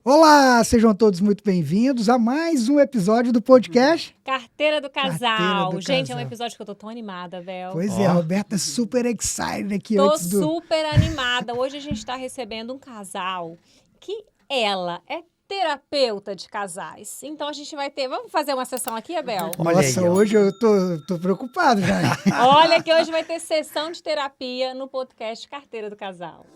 Olá, sejam todos muito bem-vindos a mais um episódio do podcast Carteira do Casal. Carteira do Gente, Casal. é um episódio que eu tô tão animada, Bel. Pois é, a Roberta super excited aqui Tô antes do... super animada. Hoje a gente tá recebendo um casal que ela é terapeuta de casais. Então a gente vai ter... Vamos fazer uma sessão aqui, Abel? Olha Nossa, aí, ó. hoje eu tô preocupado já. Olha que hoje vai ter sessão de terapia no podcast Carteira do Casal.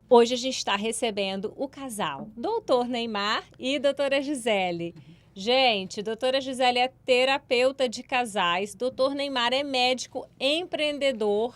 Hoje a gente está recebendo o casal, doutor Neymar e doutora Gisele. Gente, doutora Gisele é terapeuta de casais, doutor Neymar é médico empreendedor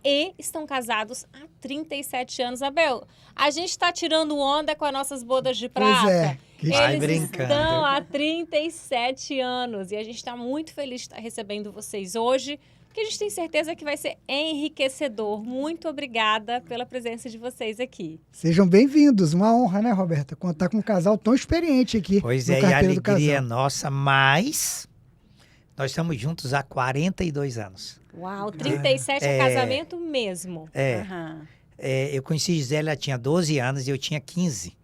e estão casados há 37 anos. Abel, a gente está tirando onda com as nossas bodas de prata. Pois é. Vai Eles brincando. estão há 37 anos e a gente está muito feliz de estar recebendo vocês hoje, porque a gente tem certeza que vai ser enriquecedor. Muito obrigada pela presença de vocês aqui. Sejam bem-vindos, uma honra, né, Roberta? Contar com um casal tão experiente aqui Pois no é, e a Carteira do alegria é Casal. nossa, mas nós estamos juntos há 42 anos. Uau, 37 é casamento mesmo. Eu conheci Gisele, ela tinha 12 anos e eu tinha 15.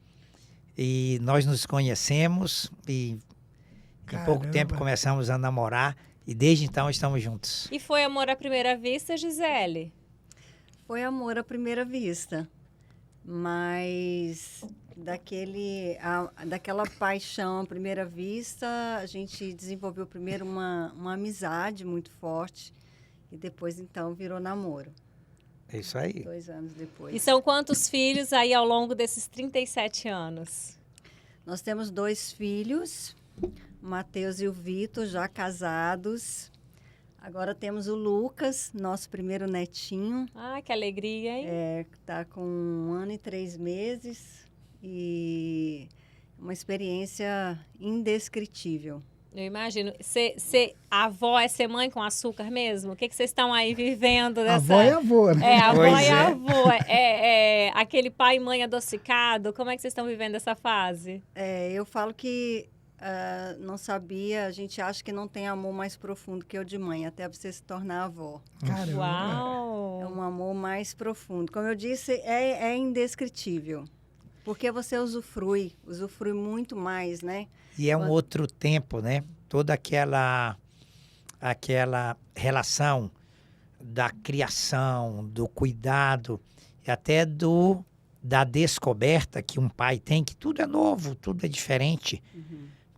E nós nos conhecemos e em pouco Caramba. tempo começamos a namorar e desde então estamos juntos. E foi amor à primeira vista, Gisele? Foi amor à primeira vista, mas daquela paixão à primeira vista, a gente desenvolveu primeiro uma amizade muito forte e depois, então, virou namoro, É isso aí. 2 anos depois. E são quantos filhos aí ao longo desses 37 anos? Nós temos 2 filhos, o Matheus e o Vitor, já casados. Agora temos o Lucas, nosso primeiro netinho. Ah, que alegria, hein? Está com 1 ano e 3 meses e uma experiência indescritível. Eu imagino. A avó é ser mãe com açúcar mesmo? O que vocês estão aí vivendo dessa... Avó é avô, né? É, a avó Pois e a é. avó. É aquele pai e mãe adocicado. Como é que vocês estão vivendo essa fase? Eu falo que não sabia, a gente acha que não tem amor mais profundo que o de mãe, até você se tornar avó. Caramba. É Uau! um amor mais profundo. Como eu disse, é indescritível. Porque você usufrui muito mais, né? E é um outro tempo, né? Toda aquela relação da criação, do cuidado e até da descoberta que um pai tem, que tudo é novo, tudo é diferente.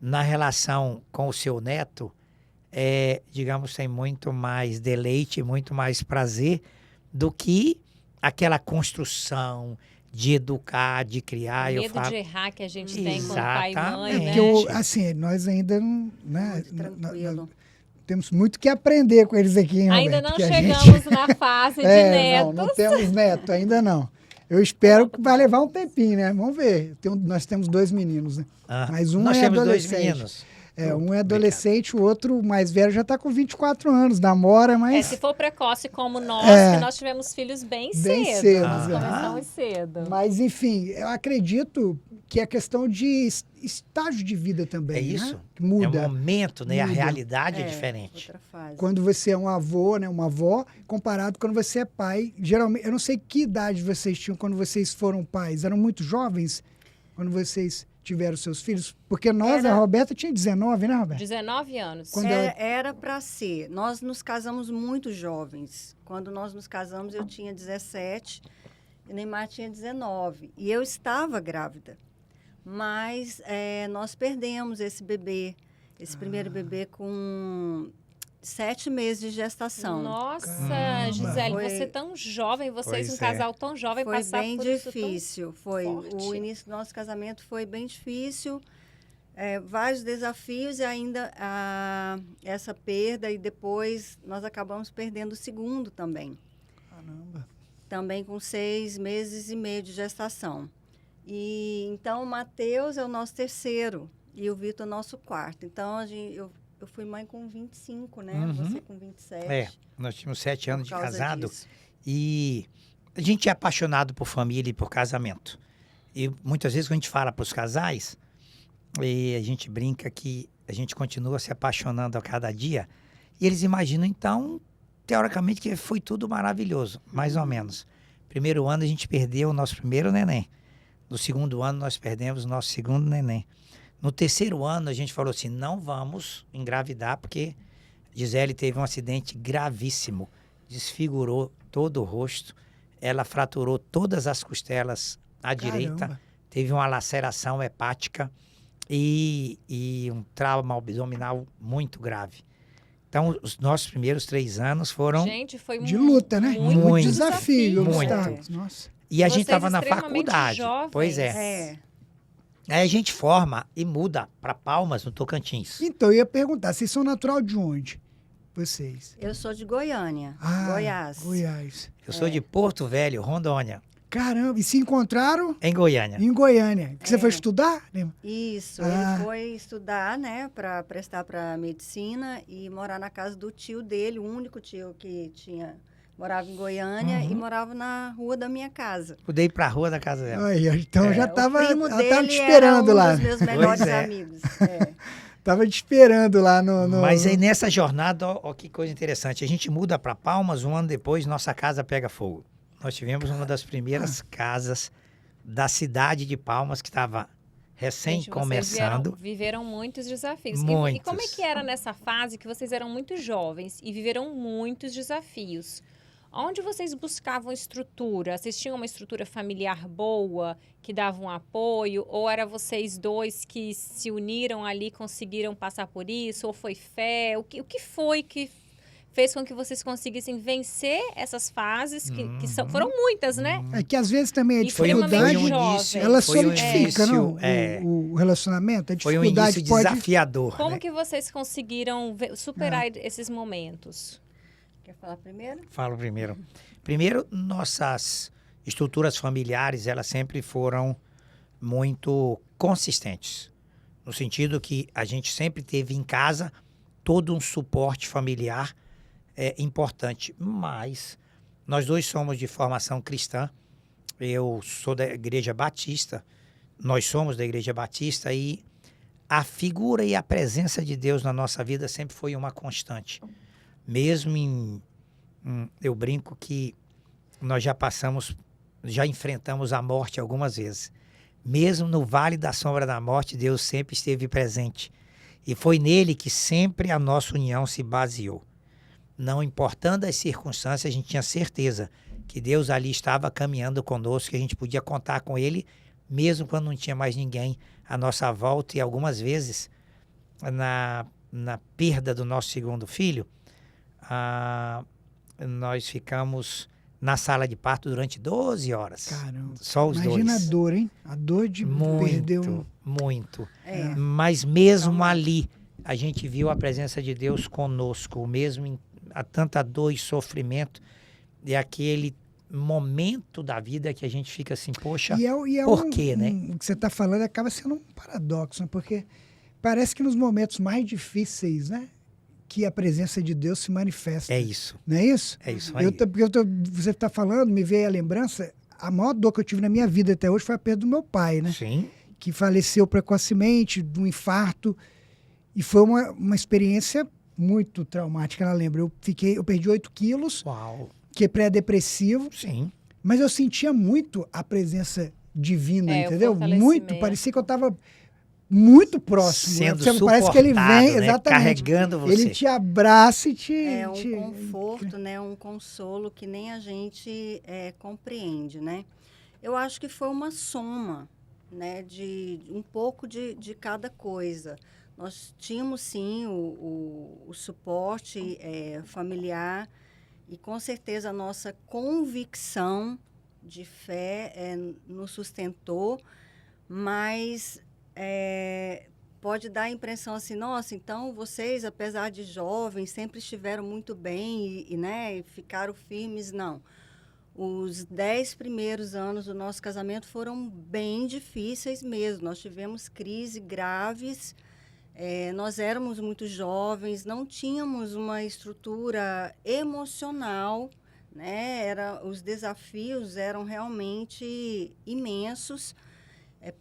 Na relação com o seu neto, digamos, tem muito mais deleite, muito mais prazer do que aquela construção de educar, de criar. Medo de errar que a gente tem com pai e mãe, Exatamente. né? Porque, assim, nós ainda não... Né, Muito tranquilo. temos muito que aprender com eles aqui, hein, Ainda Roberta? não Que a gente- chegamos na fase de netos. Não temos neto, ainda não. Eu espero que vai levar um tempinho, né? Vamos ver. Nós temos 2 meninos, né? Mas um Nós é temos 2 adolescente. meninos. Um é adolescente, o outro, o mais velho, já está com 24 anos, namora, mas Se for precoce como nós, É. que nós tivemos filhos bem Bem cedo. cedo, Nós é. começamos cedo. Mas, enfim, eu acredito que é questão de estágio de vida também, É isso. né? Que muda. É um momento, né? A Muda. realidade é diferente. Outra fase. Quando você é um avô, né, uma avó, comparado quando você é pai. Geralmente, eu não sei que idade vocês tinham quando vocês foram pais. Eram muito jovens quando vocês tiveram seus filhos? Porque nós, a Roberta tinha 19, né, Roberta? 19 anos. Quando ela- Era para ser. Nós nos casamos muito jovens. Quando nós nos casamos, eu tinha 17 e o Neymar tinha 19. E eu estava grávida. Mas nós perdemos esse bebê, esse primeiro bebê com 7 meses de gestação. Nossa, Caramba. Gisele, Foi- você tão jovem, vocês Pois um casal tão jovem, Foi passar bem por isso tão... difícil. Foi forte. o início do nosso casamento foi bem difícil. Vários desafios e ainda essa perda, e depois nós acabamos perdendo o segundo também. Caramba. Também com 6 meses e meio de gestação. E então o Matheus é o nosso terceiro e o Vitor é o nosso quarto. Então eu fui mãe com 25, né? Uhum. Você com 27. Nós tínhamos 7 anos de por causa casado disso. e a gente é apaixonado por família e por casamento. E muitas vezes quando a gente fala para os casais, e a gente brinca que a gente continua se apaixonando a cada dia. E eles imaginam, então, teoricamente, que foi tudo maravilhoso, mais ou menos. Primeiro ano a gente perdeu o nosso primeiro neném. No segundo ano nós perdemos o nosso segundo neném. No terceiro ano a gente falou assim, não vamos engravidar, porque Gisele teve um acidente gravíssimo. Desfigurou todo o rosto. Ela fraturou todas as costelas à direita. Teve uma laceração hepática e um trauma abdominal muito grave. Então, os nossos primeiros 3 anos foram... Gente, foi de luta, né? Muito desafio. muito. obstáculos. Nossa. E a gente Vocês estava na extremamente faculdade. jovens. Pois é. É. Aí a gente forma e muda para Palmas, no Tocantins. Então, eu ia perguntar, vocês são natural de onde? Vocês? Eu sou de Goiânia, Goiás. Goiás. Eu sou de Porto Velho, Rondônia, Caramba, e se encontraram em Goiânia. em Goiânia. Que você foi estudar? Né? Isso, Ah. ele foi estudar, né, para prestar para medicina e morar na casa do tio dele, o único tio que morava em Goiânia e morava na rua da minha casa. Pude ir para a rua da casa dela. Aí, então já O estava primo ela dele tava te esperando era um lá. dos meus melhores Pois é. amigos. É. Tava te esperando lá no... Mas aí nessa jornada, ó, que coisa interessante. A gente muda para Palmas, um ano depois, nossa casa pega fogo. Nós tivemos uma das primeiras casas da cidade de Palmas, que estava recém Gente, começando. Vocês viveram muitos desafios. E Muitos. como é que era nessa fase que vocês eram muito jovens e viveram muitos desafios? Onde vocês buscavam estrutura? Vocês tinham uma estrutura familiar boa, que dava um apoio? Ou era vocês dois que se uniram ali, conseguiram passar por isso? Ou foi fé? O que foi que fez com que vocês conseguissem vencer essas fases, que foram muitas, né? É que às vezes também a E foi dificuldade, um jovem. ela Foi um solidifica, início, não? O relacionamento, a Foi um dificuldade início pode... desafiador. Como né? que vocês conseguiram superar esses momentos? Quer falar primeiro? Falo primeiro. Primeiro, nossas estruturas familiares, elas sempre foram muito consistentes. No sentido que a gente sempre teve em casa todo um suporte familiar importante. Mas nós dois somos de formação cristã. Eu sou da Igreja Batista. Nós somos da Igreja Batista e a figura e a presença de Deus na nossa vida sempre foi uma constante. Mesmo eu brinco que nós já enfrentamos a morte algumas vezes. Mesmo no vale da sombra da morte, Deus sempre esteve presente. E foi nele que sempre a nossa união se baseou. Não importando as circunstâncias, a gente tinha certeza que Deus ali estava caminhando conosco, que a gente podia contar com ele, mesmo quando não tinha mais ninguém à nossa volta. E algumas vezes, na perda do nosso segundo filho, nós ficamos na sala de parto durante 12 horas. Caramba. Só os Imagina dois. a dor, hein? A dor de perder um... Muito. É. Mas mesmo ali, a gente viu a presença de Deus conosco, mesmo a tanta dor e sofrimento, e aquele momento da vida que a gente fica assim, poxa, por quê, né? O que você está falando acaba sendo um paradoxo, né? Porque parece que nos momentos mais difíceis, né, que a presença de Deus se manifesta. É isso. Não é isso? É isso aí. Você está falando, me veio a lembrança, a maior dor que eu tive na minha vida até hoje foi a perda do meu pai, né? Sim. Que faleceu precocemente de um infarto. E foi uma experiência muito traumática, ela lembra. Eu perdi 8 quilos, Uau. fiquei pré-depressivo, Sim. mas eu sentia muito a presença divina, O entendeu? fortalecimento. Muito, parecia que eu estava muito próximo. Sendo Você- parece que ele suportado, vem, né? exatamente. Carregando você. Ele te abraça e te... É um te- conforto, né? Um consolo que nem a gente compreende, né? Eu acho que foi uma soma, né? De um pouco de cada coisa. Nós tínhamos, sim, o suporte familiar e, com certeza, a nossa convicção de fé nos sustentou, mas pode dar a impressão assim, nossa, então vocês, apesar de jovens, sempre estiveram muito bem né, e ficaram firmes. Não. Os 10 primeiros anos do nosso casamento foram bem difíceis mesmo. Nós tivemos crises graves. Nós éramos muito jovens, não tínhamos uma estrutura emocional, né? Os desafios eram realmente imensos,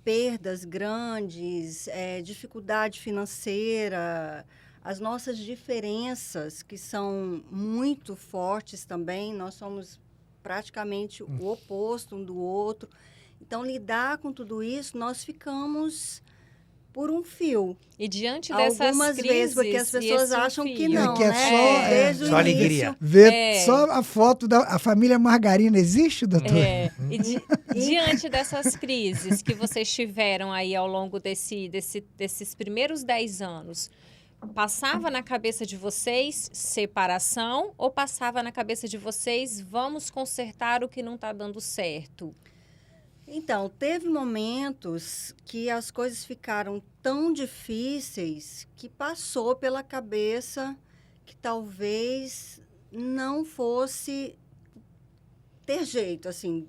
perdas grandes, dificuldade financeira, as nossas diferenças, que são muito fortes também, nós somos praticamente o oposto um do outro. Então, lidar com tudo isso, nós ficamos por um fio. E diante dessas Algumas crises, vezes, porque as pessoas acham que fio, não, que é né? só- Desde o só início, alegria. Ver É. só a foto da a família Margarina existe, doutor? É, e diante dessas crises que vocês tiveram aí ao longo desses primeiros 10 anos, passava na cabeça de vocês separação ou passava na cabeça de vocês vamos consertar o que não está dando certo? Então, teve momentos que as coisas ficaram tão difíceis que passou pela cabeça que talvez não fosse ter jeito, assim,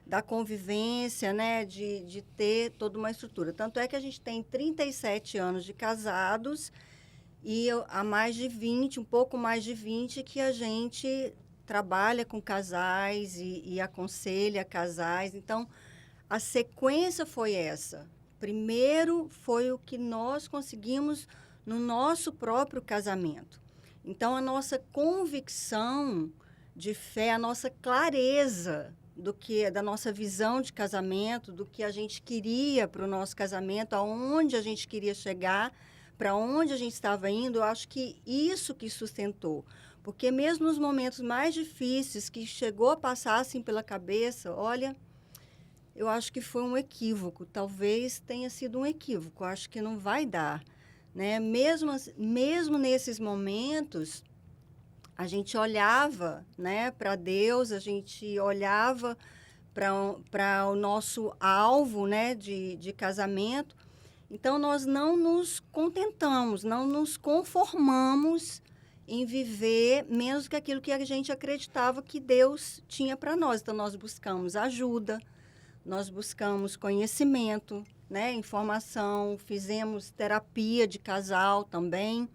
da convivência, né, de ter toda uma estrutura. Tanto é que a gente tem 37 anos de casados e há mais de 20, um pouco mais de 20, que a gente trabalha com casais e aconselha casais. Então, a sequência foi essa. Primeiro foi o que nós conseguimos no nosso próprio casamento. Então, a nossa convicção de fé, a nossa clareza da nossa visão de casamento, do que a gente queria para o nosso casamento, aonde a gente queria chegar, para onde a gente estava indo, eu acho que isso que sustentou. Porque mesmo nos momentos mais difíceis que chegou a passar assim pela cabeça, olha, eu acho que foi um equívoco, talvez tenha sido um equívoco, acho que não vai dar, né? Mesmo nesses momentos, a gente olhava, né, para Deus, a gente olhava para o nosso alvo, né, de casamento. Então, nós não nos contentamos, não nos conformamos em viver menos que aquilo que a gente acreditava que Deus tinha para nós. Então, nós buscamos ajuda, nós buscamos conhecimento, né, informação, fizemos terapia de casal também.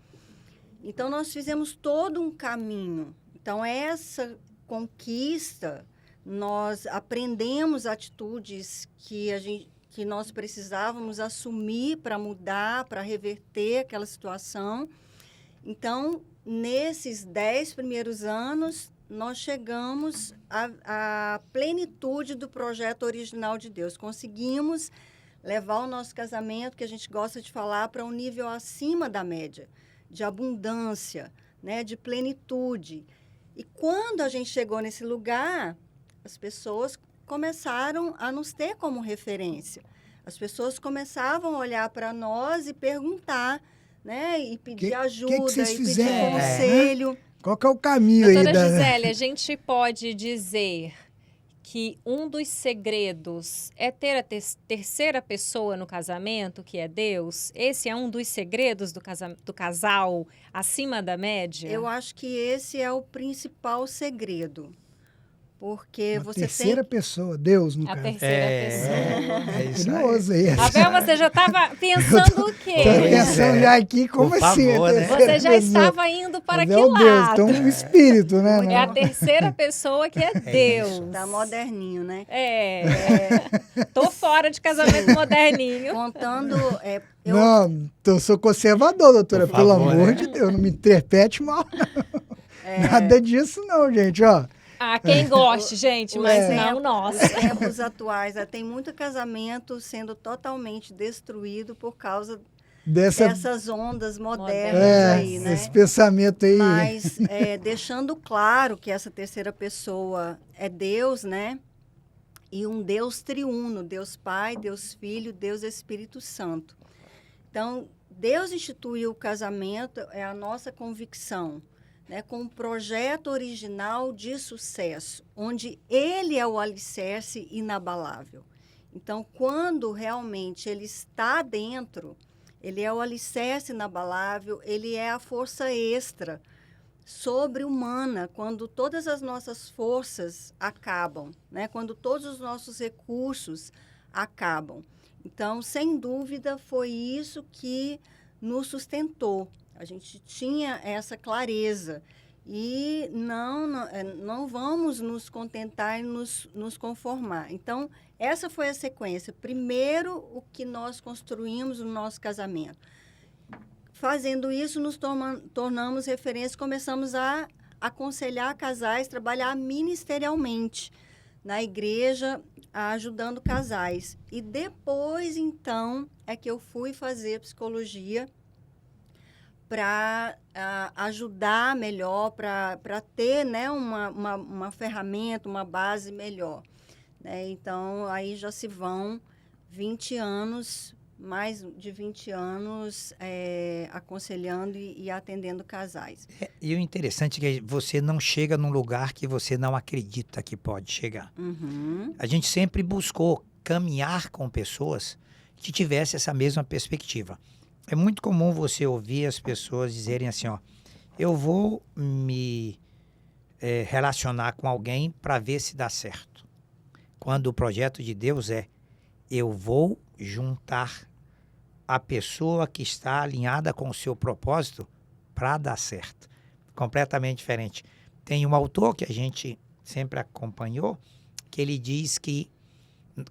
Então, nós fizemos todo um caminho. Então, essa conquista, nós aprendemos atitudes que nós precisávamos assumir para mudar, para reverter aquela situação. Então, nesses 10 primeiros anos, nós chegamos à plenitude do projeto original de Deus. Conseguimos levar o nosso casamento, que a gente gosta de falar, para um nível acima da média, de abundância, né, de plenitude. E quando a gente chegou nesse lugar, as pessoas começaram a nos ter como referência. As pessoas começavam a olhar para nós e perguntar, né, e pedir ajuda, que vocês e pedir fizeram? conselho. Qual que é o caminho aí Doutora da... Gisele, a gente pode dizer que um dos segredos é ter a terceira pessoa no casamento, que é Deus? Esse é um dos segredos do casal acima da média? Eu acho que esse é o principal segredo. Porque Uma você terceira pessoa, Deus, no A caso. terceira pessoa. É isso aí. Curioso aí. Abel, você já estava pensando o quê? Tô Pois pensando é. já aqui, como Por assim? favor, a né? terceira Você já pessoa? estava indo para Mas que é o Deus, lado? então um espírito, né? É a terceira pessoa que é Deus. Tá moderninho, né? Tô fora de casamento moderninho. Contando... Não, eu sou conservador, doutora, Por pelo favor, amor né? de Deus, não me interprete mal, não. Nada disso não, gente, ó. Ah, quem goste, gente, mas não Os nós. tempos atuais, tem muito casamento sendo totalmente destruído por causa dessas ondas modernas aí, né? esse pensamento aí. Mas deixando claro que essa terceira pessoa é Deus, né? E um Deus triuno, Deus Pai, Deus Filho, Deus Espírito Santo. Então, Deus instituiu o casamento, é a nossa convicção, né, com um projeto original de sucesso, onde ele é o alicerce inabalável. Então, quando realmente ele está dentro, ele é o alicerce inabalável, ele é a força extra sobre-humana, quando todas as nossas forças acabam, né, quando todos os nossos recursos acabam. Então, sem dúvida, foi isso que nos sustentou. A gente tinha essa clareza e não vamos nos contentar e nos conformar. Então, essa foi a sequência. Primeiro, o que nós construímos no nosso casamento. fazendo isso, nos tornamos referência, começamos a aconselhar casais, trabalhar ministerialmente na igreja, ajudando casais. E depois, então, é que eu fui fazer psicologia para ajudar melhor, para ter, né, uma ferramenta, uma base melhor. Né? Então, aí já se vão 20 anos, mais de 20 anos aconselhando e atendendo casais. E o interessante é que você não chega num lugar que você não acredita que pode chegar. Uhum. A gente sempre buscou caminhar com pessoas que tivessem essa mesma perspectiva. É muito comum você ouvir as pessoas dizerem assim, ó, eu vou me relacionar com alguém para ver se dá certo. Quando o projeto de Deus eu vou juntar a pessoa que está alinhada com o seu propósito para dar certo. Completamente diferente. Tem um autor que a gente sempre acompanhou, que ele diz que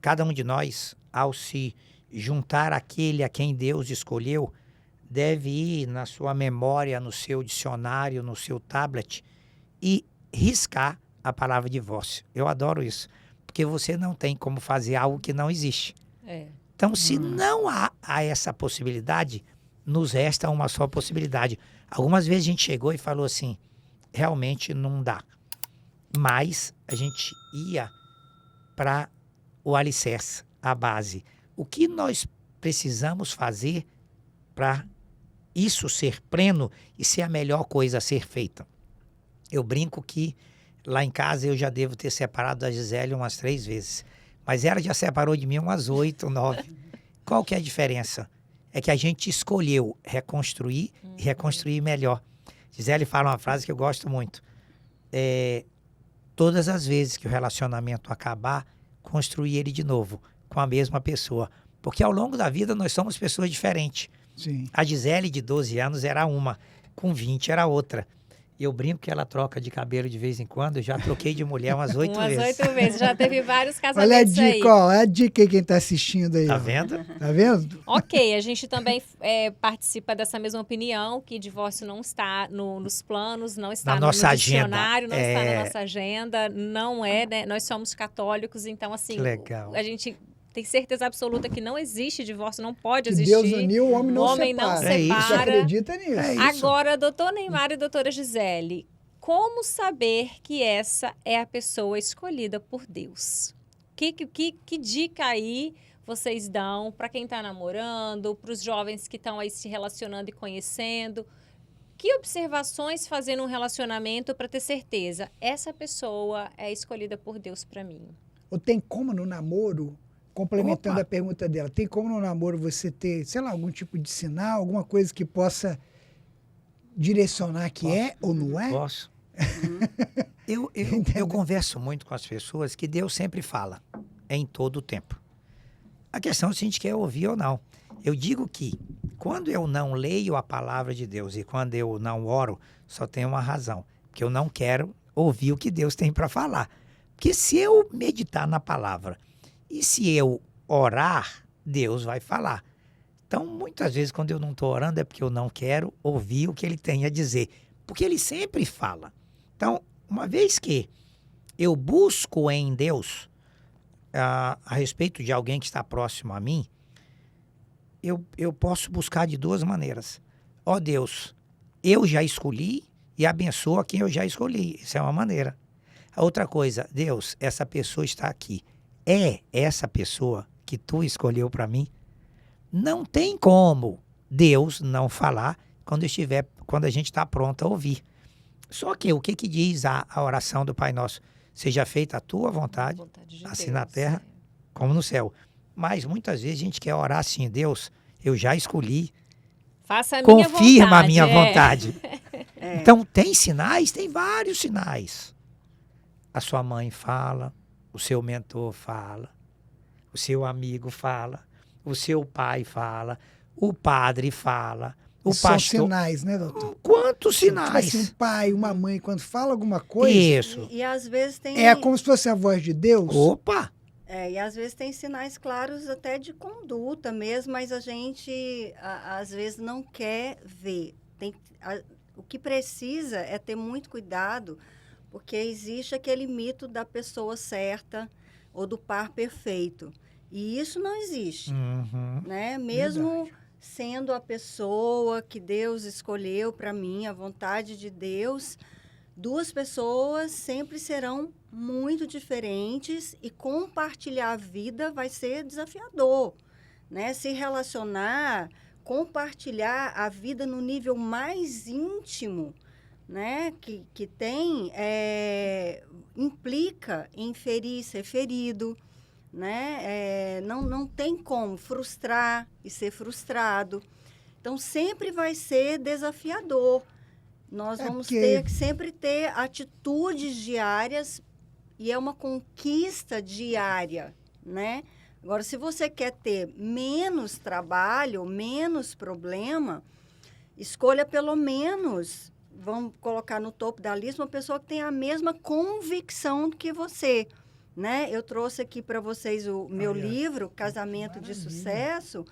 cada um de nós, ao se juntar àquele a quem Deus escolheu, deve ir na sua memória, no seu dicionário, no seu tablet e riscar a palavra divórcio. Eu adoro isso, porque você não tem como fazer algo que não existe. Então, se não há essa possibilidade, nos resta uma só possibilidade. Algumas vezes a gente chegou e falou assim, realmente não dá. Mas a gente ia para o alicerce, a base. O que nós precisamos fazer para isso ser pleno e ser a melhor coisa a ser feita? Eu brinco que lá em casa eu já devo ter separado da Gisele umas 3 vezes. Mas ela já separou de mim umas 8, 9. Qual que é a diferença? É que a gente escolheu reconstruir e reconstruir melhor. Gisele fala uma frase que eu gosto muito. Todas as vezes que o relacionamento acabar, construir ele de novo, com a mesma pessoa. Porque ao longo da vida nós somos pessoas diferentes. Sim. A Gisele de 12 anos era uma, com 20 era outra. E eu brinco que ela troca de cabelo de vez em quando. Eu já troquei de mulher umas 8 vezes. Umas 8 vezes. Já teve vários Olha a casamentos aí. dica, ó. Olha a dica aí quem está assistindo aí. Tá ó. vendo? Tá vendo? Ok, a gente também participa dessa mesma opinião, que divórcio não está nos planos, não está Na no nossa dicionário, agenda. não está na nossa agenda, não é, né? Nós somos católicos, então assim, Que legal. a gente tem certeza absoluta que não existe divórcio, não pode Que existir. Deus uniu, o homem não O homem separa. não É isso. Você separa. acredita nisso? É isso. Agora, doutor Neymar e doutora Gisele, como saber que essa é a pessoa escolhida por Deus? Que dica aí vocês dão para quem está namorando, para os jovens que estão aí se relacionando e conhecendo? Que observações fazer num relacionamento para ter certeza? Essa pessoa é escolhida por Deus para mim. Ou tem como no namoro, complementando Opa. a pergunta dela, tem como no namoro você ter, sei lá, algum tipo de sinal, alguma coisa que possa direcionar que é ou não é? Posso? Eu converso muito com as pessoas que Deus sempre fala, em todo o tempo. A questão é se a gente quer ouvir ou não. Eu digo que quando eu não leio a palavra de Deus e quando eu não oro, só tem uma razão. Porque eu não quero ouvir o que Deus tem para falar. Porque se eu meditar na palavra e se eu orar, Deus vai falar. Então, muitas vezes, quando eu não estou orando, é porque eu não quero ouvir o que ele tem a dizer. Porque ele sempre fala. Então, uma vez que eu busco em Deus a respeito de alguém que está próximo a mim, eu posso buscar de 2 maneiras. Ó Deus, eu já escolhi e abençoa quem eu já escolhi. Isso é uma maneira. A outra coisa, Deus, essa pessoa está aqui. É essa pessoa que tu escolheu para mim? Não tem como Deus não falar quando a gente está pronto a ouvir. Só que o que diz a oração do Pai Nosso? Seja feita a tua vontade, assim na terra como no céu. Mas muitas vezes a gente quer orar assim, Deus, eu já escolhi, Faça a minha vontade. confirma a minha vontade. Então tem sinais, tem vários sinais. A sua mãe fala, o seu mentor fala, o seu amigo fala, o seu pai fala, o padre fala, o São pastor. sinais, né, doutor? Quantos Tipo sinais? assim, um pai, uma mãe, quando fala alguma coisa, Isso. E às vezes tem... é como se fosse a voz de Deus. Opa! E às vezes tem sinais claros até de conduta mesmo, mas a gente às vezes não quer ver. O que precisa é ter muito cuidado, porque existe aquele mito da pessoa certa ou do par perfeito. E isso não existe, né? Mesmo Verdade. sendo a pessoa que Deus escolheu para mim, a vontade de Deus, duas pessoas sempre serão muito diferentes e compartilhar a vida vai ser desafiador, né? Se relacionar, compartilhar a vida no nível mais íntimo, né? Que tem, implica em ferir, ser ferido, né? Não tem como frustrar e ser frustrado. Então, sempre vai ser desafiador. Nós vamos ter que sempre ter atitudes diárias e é uma conquista diária, né? Agora, se você quer ter menos trabalho, menos problema, escolha pelo menos, vamos colocar no topo da lista, uma pessoa que tem a mesma convicção que você, né? Eu trouxe aqui para vocês o meu livro, Casamento de Sucesso,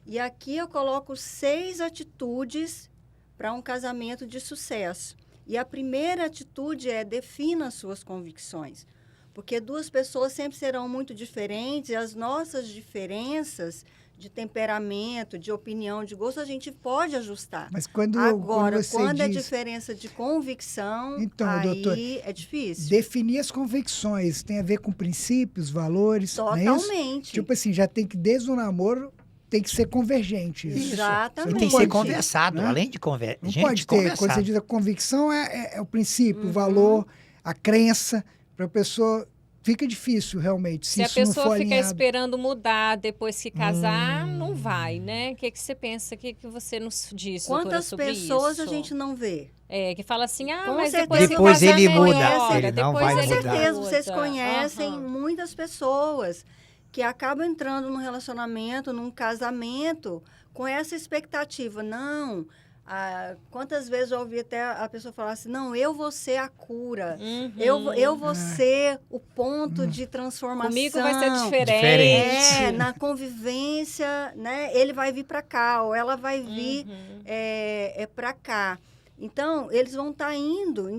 e aqui eu coloco 6 atitudes para um casamento de sucesso. E a primeira atitude é defina as suas convicções. Porque duas pessoas sempre serão muito diferentes e as nossas diferenças de temperamento, de opinião, de gosto, a gente pode ajustar. Mas quando é diferença de convicção, então, aí doutor, é difícil. Definir as convicções tem a ver com princípios, valores, totalmente. Não é isso? Tipo assim, já tem que, desde o namoro, tem que ser convergente. Exatamente. E tem que ser conversado, né? Além de conversar. Não pode ter, quando você diz a convicção, é o princípio, o valor, a crença, para a pessoa... Fica difícil, realmente, se isso não for a pessoa fica alinhado. esperando mudar depois que casar, não vai, né? O que você pensa? O que você nos diz, Quantas sobre pessoas isso? A gente não vê? Que fala assim, Com mas certeza. depois ele muda. muda, ele não vai Com mudar. certeza, vocês conhecem muitas pessoas que acabam entrando num relacionamento, num casamento, com essa expectativa. Não, quantas vezes eu ouvi até a pessoa falar assim, não, eu vou ser a cura, eu vou ser o ponto de transformação. Comigo vai ser diferente. Na convivência, né, ele vai vir para cá, ou ela vai vir para cá. Então, eles vão estar indo em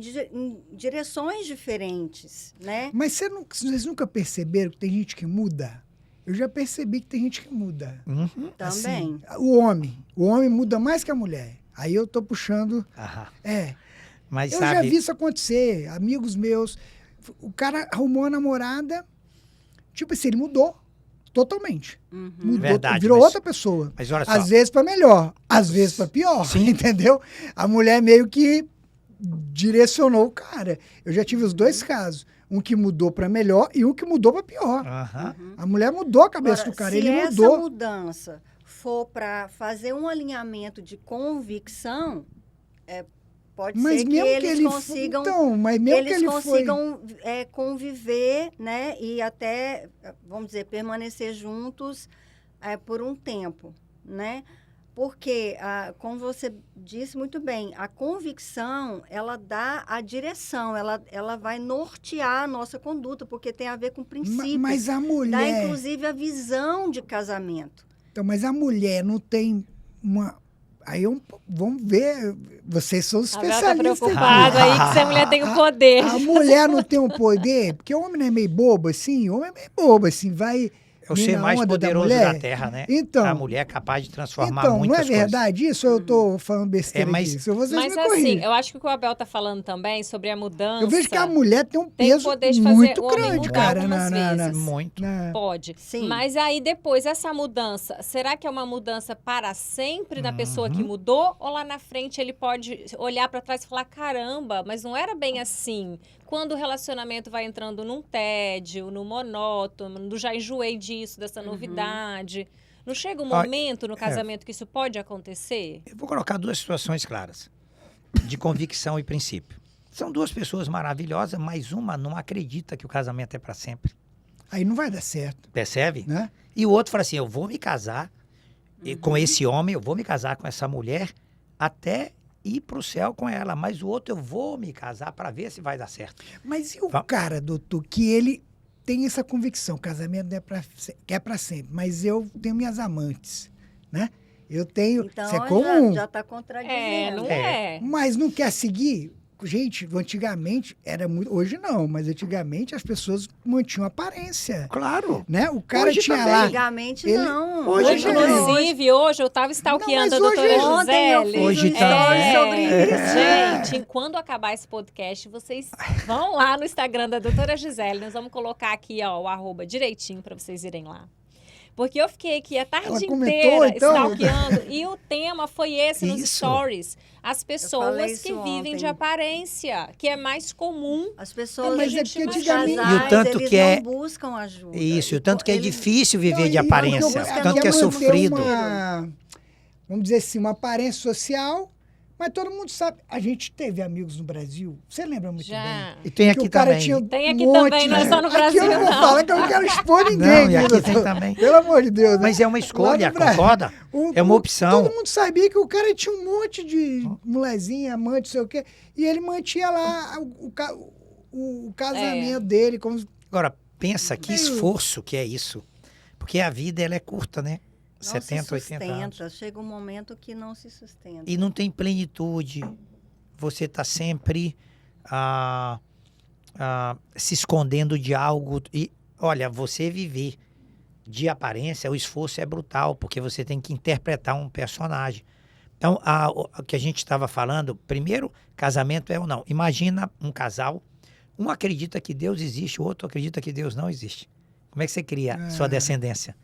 direções diferentes, né? Mas vocês nunca perceberam que tem gente que muda? Eu já percebi que tem gente que muda. Também. Assim, o homem muda mais que a mulher. Aí eu tô puxando... Mas eu sabe... já vi isso acontecer. Amigos meus, o cara arrumou a namorada, tipo assim, ele mudou totalmente. Mudou, Verdade, virou outra pessoa. Mas olha só. Às vezes para melhor, às vezes para pior, entendeu? A mulher meio que direcionou o cara. Eu já tive os dois casos. Um que mudou para melhor e um que mudou para pior. A mulher mudou a cabeça do cara, ele mudou. Se essa mudança for para fazer um alinhamento de convicção, pode ser que eles consigam, conviver, né, e até, vamos dizer, permanecer juntos por um tempo, né? Porque, como você disse muito bem, a convicção, ela dá a direção, ela vai nortear a nossa conduta, porque tem a ver com princípios. Mas a mulher... Dá, inclusive, a visão de casamento. Então, mas a mulher não tem uma... Aí vamos ver, vocês são os especialistas. A Bel tá preocupada aí que se a mulher tem o poder. A mulher não tem o poder, porque o homem não é meio bobo assim, o homem é meio bobo assim, vai... É o ser mais poderoso da Terra, né? Então, a mulher é capaz de transformar muitas coisas. Então, não é verdade coisas. Isso ou eu estou falando besteira aqui? Se vocês mas assim, eu acho que o que o Abel está falando também sobre a mudança... Eu vejo que a mulher tem um peso muito grande, cara. Muito. Pode. Sim. Mas aí depois, essa mudança, será que é uma mudança para sempre na pessoa que mudou? Ou lá na frente ele pode olhar para trás e falar, caramba, mas não era bem assim... Quando o relacionamento vai entrando num tédio, no monótono, já enjoei disso, dessa novidade. Não chega um momento no casamento que isso pode acontecer? Eu vou colocar 2 situações claras, de convicção e princípio. São 2 pessoas maravilhosas, mas uma não acredita que o casamento é para sempre. Aí não vai dar certo. Percebe? Né? E o outro fala assim, eu vou me casar com esse homem, eu vou me casar com essa mulher até... ir para o céu com ela, mas o outro eu vou me casar para ver se vai dar certo. Mas e o cara, doutor, que ele tenho essa convicção, casamento não é para sempre, mas eu tenho minhas amantes, né? Eu tenho, Então, isso é comum, já está contradizendo. Não é. mas não quer seguir? Gente, antigamente era muito, hoje não, mas antigamente as pessoas mantinham aparência, Claro. né? O cara Hoje tinha também. lá, Antigamente, ele- não. Hoje não. Inclusive, hoje eu estava stalkeando a Não, mas doutora hoje- Ontem eu Gisele. fiz Hoje um story também. sobre isso. Gente, quando acabar esse podcast, vocês vão lá no Instagram da doutora Gisele. Nós vamos colocar aqui, ó, o arroba direitinho para vocês irem lá. Porque eu fiquei aqui a tarde Ela comentou, inteira então? stalkeando e o tema foi esse nos Isso. stories. As falei pessoas isso que vivem ontem. de aparência, que é mais comum. As pessoas, Mas é gente porque não antigamente... casais, E o tanto eles que é- não buscam ajuda. Isso, e o tanto que é Eles- difícil viver Não, de e aparência, porque o tanto que é manter sofrido. Vamos dizer assim, uma aparência social, mas todo mundo sabe. A gente teve amigos no Brasil, você lembra muito bem. Já. E tem Que aqui o cara também. tinha Tem aqui um monte também, não é de- só no Aqui Brasil, eu não vou não. falar que eu não quero expor ninguém. Não, e aqui doutor. tem também. Pelo amor de Deus. né? Mas é uma escolha, Lá no Brasil, concorda? É uma opção. Todo mundo sabia que o cara tinha um monte de mulherzinha, amante, sei o quê, e ele mantinha lá o casamento dele. Como... Agora, pensa que esforço que é isso. Porque a vida, ela é curta, né? não 70, se 80 anos. sustenta. Chega um momento que não se sustenta. E não tem plenitude. Você está sempre se escondendo de algo. E, olha, você viver de aparência, o esforço é brutal, porque você tem que interpretar um personagem. Então, o que a gente estava falando, primeiro, casamento é ou não. Imagina um casal, um acredita que Deus existe, o outro acredita que Deus não existe. Como é que você cria sua descendência?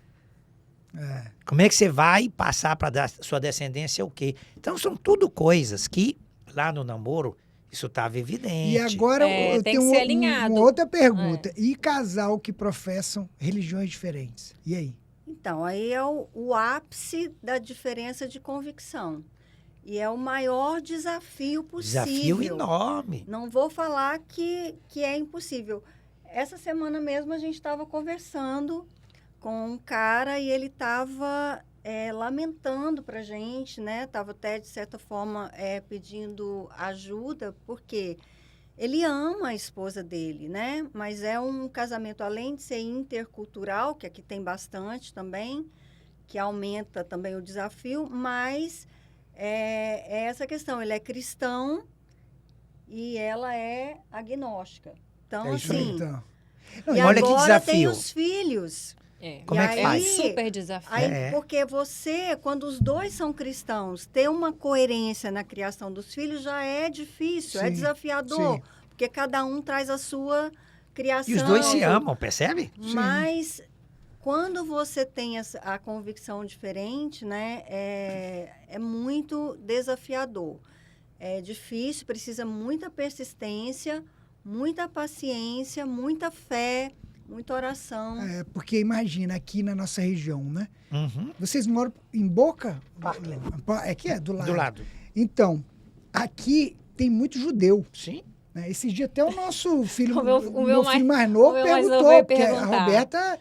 Como é que você vai passar para dar sua descendência o quê? Então, são tudo coisas que, lá no namoro, isso estava evidente. E agora eu tem tenho que ser alinhado. uma outra pergunta. E casal que professam religiões diferentes? E aí? Então, aí é o ápice da diferença de convicção. E é o maior desafio possível. Desafio enorme. Não vou falar que é impossível. Essa semana mesmo a gente estava conversando com um cara e ele estava lamentando para a gente, né? Estava até, de certa forma, pedindo ajuda, porque ele ama a esposa dele, né? Mas é um casamento, além de ser intercultural, que aqui tem bastante também, que aumenta também o desafio, mas é essa questão. Ele é cristão e ela é agnóstica. Então, É isso aí. assim... Então, E Olha que agora tem desafio. os filhos. Como E é que aí- faz? Super desafio. Aí, porque você, quando os dois são cristãos, ter uma coerência na criação dos filhos já é difícil, é Sim, desafiador. sim. Porque cada um traz a sua criação. E os dois se amam, percebe? Mas quando você tem a convicção diferente, né, é muito desafiador. É difícil, precisa muita persistência, muita paciência, muita fé, muita oração. porque imagina, aqui na nossa região, né? Uhum. Vocês moram em Boca? Aqui é, do lado. Do lado. Então, aqui tem muito judeu. Sim. Né? Esse dia até o nosso filho, O meu filho mais novo o meu mais perguntou, novo veio porque a perguntar. Roberta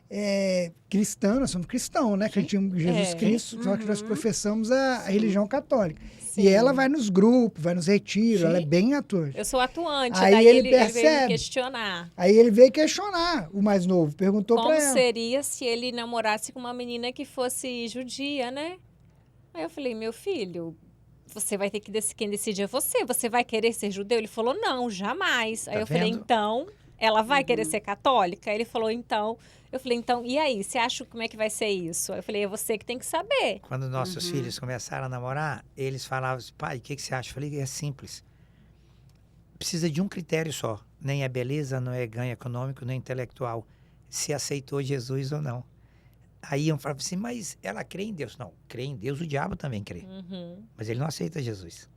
é cristã, nós somos cristãos, né? Que a gente tinha Jesus É. Cristo, só que nós professamos a religião católica. Sim. E ela vai nos grupos, vai nos retiros, Sim. ela é bem atua. Eu sou atuante, Aí daí ele ele veio percebe. me questionar. Aí ele veio questionar, o mais novo, perguntou Como pra ela. seria se ele namorasse com uma menina que fosse judia, né? Aí eu falei, meu filho, você vai ter que decidir, quem decide é você. Você vai querer ser judeu? Ele falou, não, jamais. Aí Tá eu falei, vendo? então, ela vai querer ser católica? Aí ele falou, então. Eu falei, então, e aí? Você acha como é que vai ser isso? Aí eu falei, é você que tem que saber. Quando nossos filhos começaram a namorar, eles falavam assim, pai, o que você acha? Eu falei, é simples. Precisa de um critério só. Nem é beleza, não é ganho econômico, nem intelectual. Se aceitou Jesus ou não. Aí eu falava assim, mas ela crê em Deus. Não, crê em Deus, o diabo também crê. Uhum. Mas ele não aceita Jesus.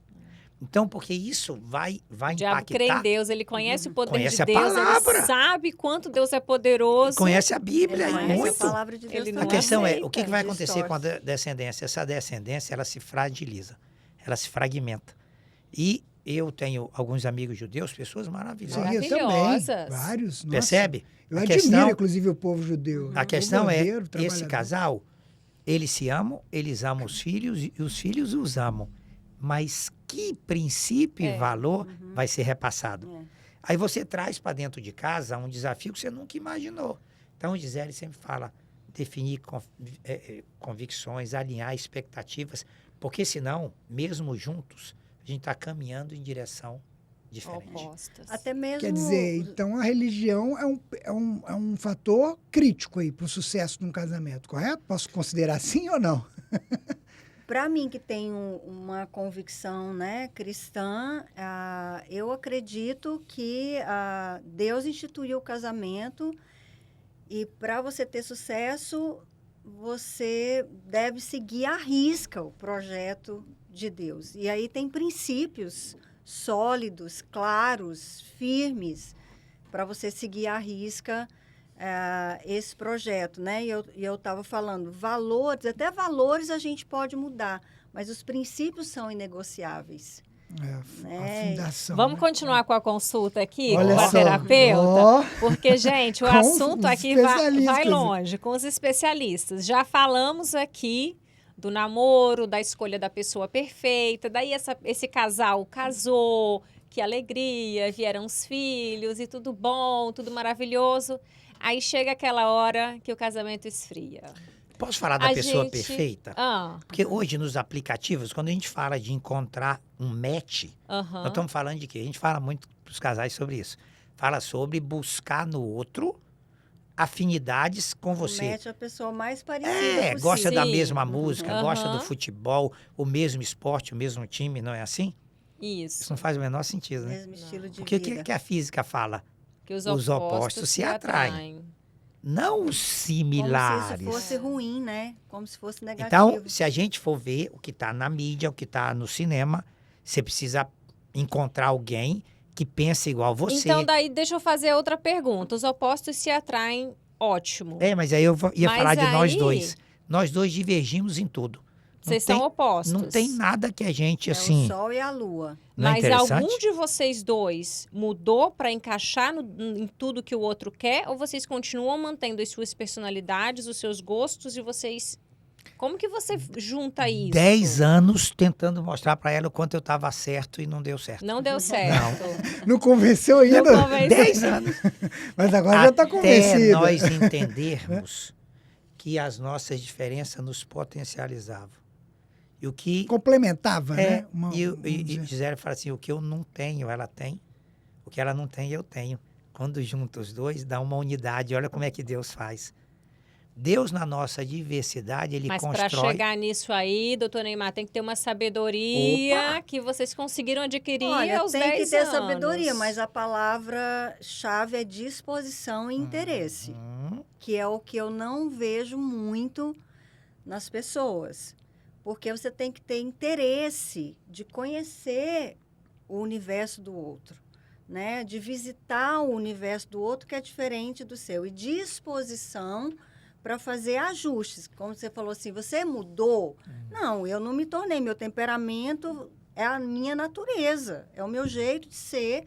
Então, porque isso vai O diabo crê em impactar. Deus, ele conhece o poder Conhece de a Deus, palavra. ele sabe quanto Deus é poderoso. Conhece a Bíblia, Ele e conhece muito. a palavra de Deus Ele A não questão é, aceita, o que vai acontecer com a distorce. descendência? Essa descendência, ela se fragiliza, ela se fragmenta. E eu tenho alguns amigos judeus, pessoas maravilhosas. Sim, eu também. Maravilhosas. Vários. Nossa. Percebe? Eu A admiro, questão, inclusive, o povo judeu. a questão é, Verdadeiro, esse trabalhador. casal, eles se amam, eles amam os filhos e os filhos os amam. Mas que princípio e valor vai ser repassado? Aí você traz para dentro de casa um desafio que você nunca imaginou. Então, Gisele sempre fala, definir convicções, alinhar expectativas, porque senão, mesmo juntos, a gente está caminhando em direção diferente. Opostas. Até mesmo... Quer dizer, então a religião é um fator crítico aí para o sucesso de um casamento, correto? Posso considerar assim ou não? Para mim, que tenho uma convicção, né, cristã, eu acredito que Deus instituiu o casamento e para você ter sucesso, você deve seguir à risca o projeto de Deus. E aí tem princípios sólidos, claros, firmes, para você seguir à risca esse projeto, né? E eu estava falando, valores, até valores a gente pode mudar, mas os princípios são inegociáveis. A né? fundação. Vamos né? continuar com a consulta aqui Olha com a só. terapeuta? Ó. Porque, gente, o Com assunto os aqui vai especialistas. longe, com os especialistas. Já falamos aqui do namoro, da escolha da pessoa perfeita, daí esse casal casou, que alegria, vieram os filhos e tudo bom, tudo maravilhoso. Aí chega aquela hora que o casamento esfria. Posso falar da A pessoa gente- perfeita? Ah, Porque hoje nos aplicativos, quando a gente fala de encontrar um match, aham. nós estamos falando de quê? A gente fala muito para os casais sobre isso. Fala sobre buscar no outro afinidades com você. Mete a pessoa mais parecida possível. Gosta da Sim. mesma música, Aham. gosta do futebol, o mesmo esporte, o mesmo time, não é assim? Isso Isso. não faz o menor sentido, né? Mesmo estilo de O que, vida. que a física fala? Que os Os opostos se atraem. Não os Como se similares. isso fosse ruim, né? Como se fosse negativo. Então, se a gente for ver o que está na mídia, o que está no cinema, você precisa encontrar alguém que pensa igual a você. Então, daí, deixa eu fazer outra pergunta. Os opostos se atraem, ótimo. Mas aí eu ia Mas falar de nós aí- dois. Nós dois divergimos em tudo. Vocês tem- são opostos. Não tem nada que a gente, É assim... o sol e a lua. Não é Mas interessante? algum de vocês dois mudou para encaixar em tudo que o outro quer? Ou vocês continuam mantendo as suas personalidades, os seus gostos e vocês... Como que você junta isso? 10 anos tentando mostrar para ela o quanto eu estava certo e não deu certo. Não deu certo. Não convenceu ainda? Não convenceu. 10 anos. Mas agora já está Até convencida. nós entendermos que as nossas diferenças nos potencializavam. E o que... Complementava, né? E vamos dizer. Gisele fala assim, o que eu não tenho, ela tem. O que ela não tem, eu tenho. Quando junta os dois, dá uma unidade. Olha como é que Deus faz. Deus, na nossa diversidade, ele Mas para constrói... chegar nisso aí, doutor Neymar, tem que ter uma sabedoria Opa! que vocês conseguiram adquirir Olha, aos tem 10 que ter anos. sabedoria, mas a palavra-chave é disposição e interesse, que é o que eu não vejo muito nas pessoas. Porque você tem que ter interesse de conhecer o universo do outro, né? De visitar o universo do outro que é diferente do seu. E disposição para fazer ajustes. Como você falou assim, você mudou? Não, eu não me tornei. Meu temperamento é a minha natureza, é o meu jeito de ser.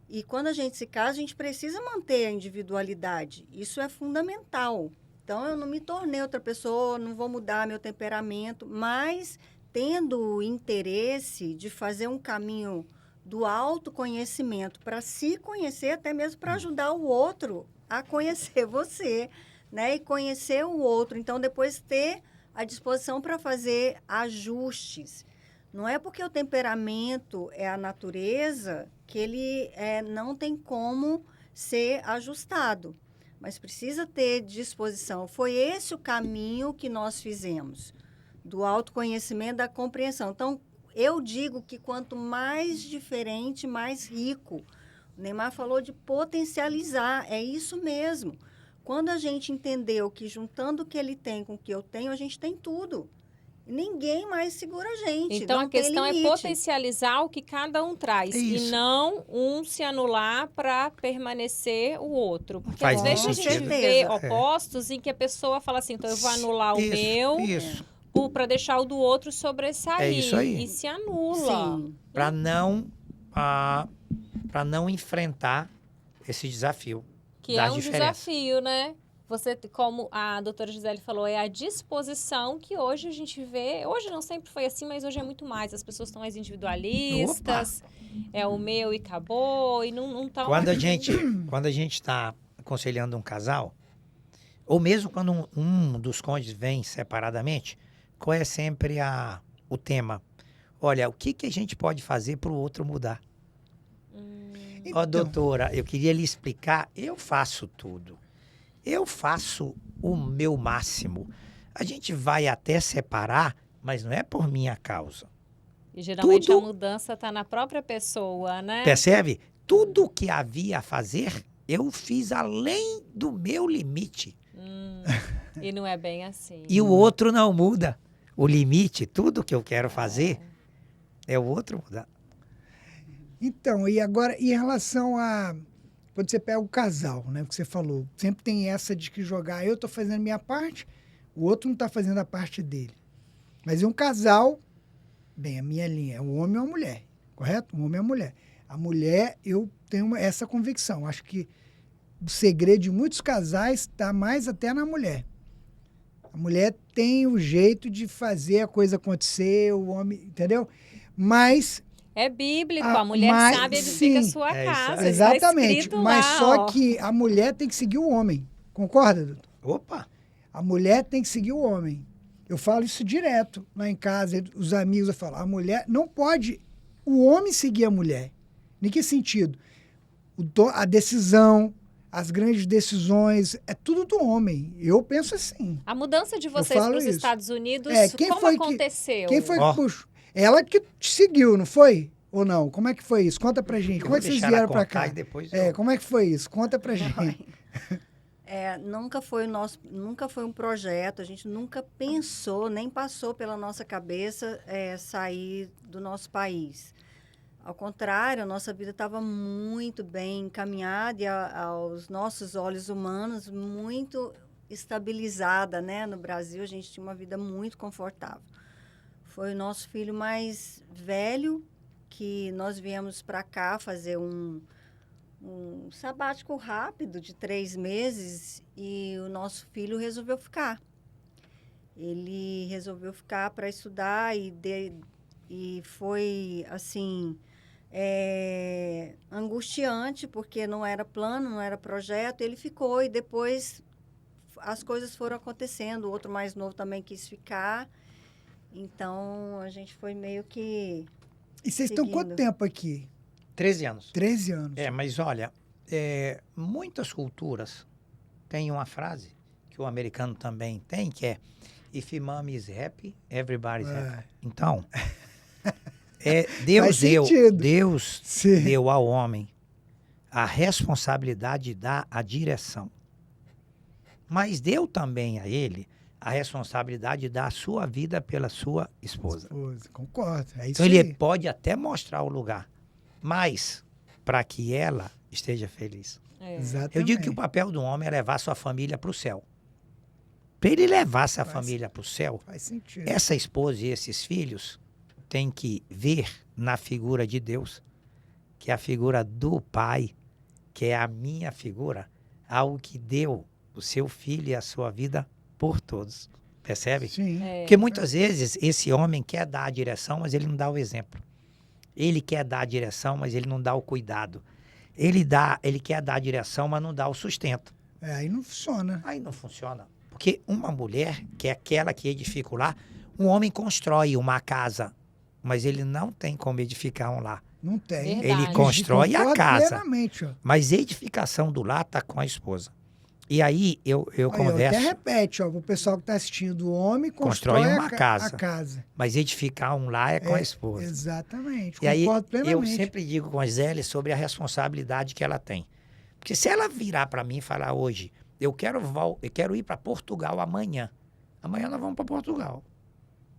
E quando a gente se casa, a gente precisa manter a individualidade. Isso é fundamental. Então, eu não me tornei outra pessoa, não vou mudar meu temperamento, mas tendo o interesse de fazer um caminho do autoconhecimento para se conhecer, até mesmo para ajudar o outro a conhecer você, né? E conhecer o outro. Então, depois ter a disposição para fazer ajustes. Não é porque o temperamento é a natureza que ele não tem como ser ajustado. Mas precisa ter disposição. Foi esse o caminho que nós fizemos, do autoconhecimento, da compreensão. Então, eu digo que quanto mais diferente, mais rico. O Neymar falou de potencializar, é isso mesmo. Quando a gente entendeu que juntando o que ele tem com o que eu tenho, a gente tem tudo. Ninguém mais segura a gente. Então, não a tem questão é limite. potencializar o que cada um traz É e isso. não um se anular para permanecer o outro. Porque Faz às vezes a muito gente sentido. vê É. opostos em que a pessoa fala assim, então eu vou anular o Isso, meu Isso. para deixar o do outro sobressair. É isso aí. E se anula. Sim. Para não enfrentar esse desafio Que das é um diferenças. desafio, né? você, como a doutora Gisele falou, é a disposição que hoje a gente vê. Hoje não sempre foi assim, mas hoje é muito mais. As pessoas estão mais individualistas. É o meu e acabou. E não estão... Quando a gente está aconselhando um casal, ou mesmo quando um dos cônjuges vem separadamente, qual é sempre o tema? Olha, o que a gente pode fazer para o outro mudar? Ó, doutora, eu queria lhe explicar, eu faço tudo. Eu faço o meu máximo. A gente vai até separar, mas não é por minha causa. E geralmente Tudo- a mudança está na própria pessoa, né? Percebe? Tudo o que havia a fazer, eu fiz além do meu limite. E não é bem assim. E o outro não muda. O limite, tudo que eu quero fazer, é o outro mudar. Então, e agora, em relação a... Quando você pega o casal, né? Que você falou, sempre tem essa de que jogar, eu tô fazendo a minha parte, o outro não tá fazendo a parte dele. Mas em um casal, bem, a minha linha é um homem e uma mulher, correto? Um homem e uma mulher. A mulher, eu tenho essa convicção. Acho que o segredo de muitos casais está mais até na mulher. A mulher tem o jeito de fazer a coisa acontecer, o homem, entendeu? Mas... É bíblico, a mulher mas, sabe edifica a sim, sua é isso casa. aí. Está Exatamente, escrito mas lá, só ó. que a mulher tem que seguir o homem. Concorda, doutor? Opa! A mulher tem que seguir o homem. Eu falo isso direto lá em casa, os amigos, eu falo, a mulher não pode o homem seguir a mulher. Em que sentido? A decisão, as grandes decisões, é tudo do homem. Eu penso assim. A mudança de vocês falo para os isso. Estados Unidos, Quem como foi que- aconteceu? Quem foi Ó. que puxou? Ela que te seguiu, não foi? Ou não? Como é que foi isso? Conta pra gente. Eu Como vou é que vocês deixar ela vieram pra contar cá? e depois Como é que foi isso? Conta pra gente. Nunca foi um projeto, a gente nunca pensou, nem passou pela nossa cabeça sair do nosso país. Ao contrário, a nossa vida estava muito bem encaminhada e aos nossos olhos humanos muito estabilizada, né? No Brasil, a gente tinha uma vida muito confortável. Foi o nosso filho mais velho que nós viemos para cá fazer um sabático rápido de 3 meses e o nosso filho resolveu ficar. Ele resolveu ficar para estudar e foi, assim, angustiante, porque não era plano, não era projeto. Ele ficou e depois as coisas foram acontecendo. O outro mais novo também quis ficar. Então, a gente foi meio que... E vocês estão quanto seguindo. tempo aqui? 13 anos. 13 anos. Mas olha, muitas culturas têm uma frase que o americano também tem, que é If mommy is happy, everybody's happy. Então, Deus sentido. Sim. deu ao homem a responsabilidade de dar a direção. Mas deu também a ele a responsabilidade de dar a sua vida pela sua esposa. Concordo. É isso Então ele aí. pode até mostrar o lugar, mas para que ela esteja feliz. Exatamente. Eu digo que o papel do homem é levar sua família para o céu. Para ele levar essa Faz- família para o céu, Faz sentido. essa esposa e esses filhos têm que ver na figura de Deus, que é a figura do Pai, que é a minha figura, algo que deu o seu filho e a sua vida por todos. Percebe? Sim. Porque muitas vezes esse homem quer dar a direção, mas ele não dá o exemplo. Ele quer dar a direção, mas ele não dá o cuidado. Ele quer dar a direção, mas não dá o sustento. Aí não funciona. Aí não funciona. Porque uma mulher, que é aquela que edifica o lar, um homem constrói uma casa, mas ele não tem como edificar um lar. Não tem. Verdade. Ele constrói a Concordo casa, plenamente, ó. mas a edificação do lar está com a esposa. E aí eu Aí, ó, converso, até repete, ó, o pessoal que está assistindo, o homem constrói Constrói uma a casa. casa. mas edificar um lar é com a esposa. Exatamente. E aí Concordo eu plenamente. sempre digo com a Zélia sobre a responsabilidade que ela tem. Porque se ela virar para mim e falar hoje, eu quero ir para Portugal amanhã. Amanhã nós vamos para Portugal.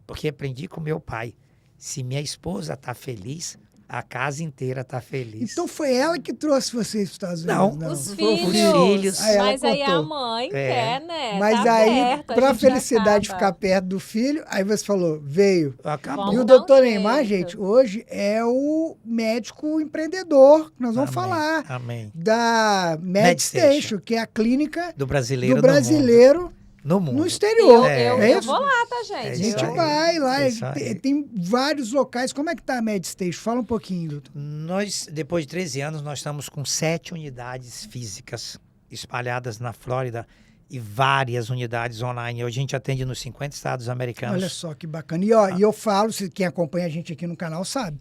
Porque aprendi com meu pai. Se minha esposa está feliz, a casa inteira tá feliz. Então foi ela que trouxe vocês para os Estados Não. Unidos? Os Foi o filhos. Aí ela Mas aí a contou. mãe É. quer, né? Mas tá aí, perto, a para a gente felicidade de acaba. ficar perto do filho, aí você falou, veio. Acabou. Vamos E o dar um doutor jeito. Neymar, gente, hoje é o médico empreendedor, que nós vamos Amém. falar, Amém. da MedStation, que é a clínica Do brasileiro do brasileiro no mundo. no exterior. Eu é eu isso? vou lá, tá, É gente? A isso gente aí. vai lá, É isso aí. tem vários locais. Como é que tá a MedStation? Fala um pouquinho, doutor. Nós, depois de 13 anos, nós estamos com 7 unidades físicas espalhadas na Flórida e várias unidades online. Hoje a gente atende nos 50 estados americanos. Olha só que bacana. E, ó, e eu falo, quem acompanha a gente aqui no canal sabe,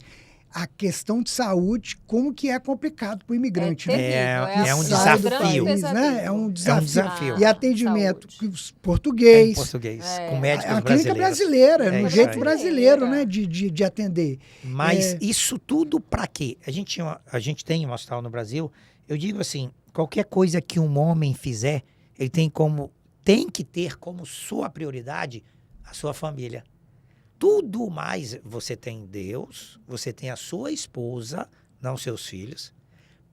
a questão de saúde, como que é complicado para o imigrante, né? É um Que sai do desafio. país, né? É um desafio. desafio. E atendimento Saúde. É em português. português, É. com médicos A clínica brasileiros. brasileira, É no isso jeito aí. brasileiro, né? De atender. Mas É. isso tudo para quê? A gente tem um hospital no Brasil. Eu digo assim, qualquer coisa que um homem fizer, ele tem que ter como sua prioridade a sua família. Tudo mais, você tem Deus, você tem a sua esposa, não seus filhos.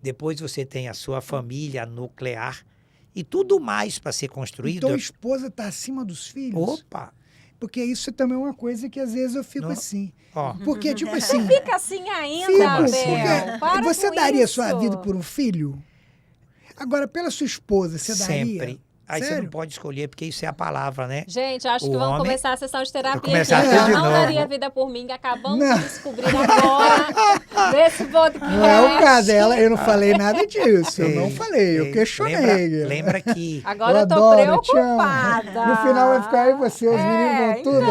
Depois você tem a sua família nuclear. E tudo mais para ser construído. Então a esposa está acima dos filhos? Opa! Porque isso também é uma coisa que às vezes eu fico Não. assim. Ó, Porque, tipo assim, Fica assim ainda, fico, Abel. porque Para você com daria isso. sua vida por um filho? Agora, pela sua esposa, você daria? sempre. Aí você Sério? não pode escolher, porque isso é a palavra, né? Gente, acho O que vamos homem- começar a sessão de terapia Vou começar aqui. tudo Eu de não novo. daria vida por mim, que acabamos Não. de descobrir agora nesse podcast. Não é o caso dela, eu não falei nada disso. Eu não Ei, falei, eu ei, questionei. Lembra que Agora eu tô adoro, eu te amo. preocupada. No final vai ficar aí você, os meninos vão tudo.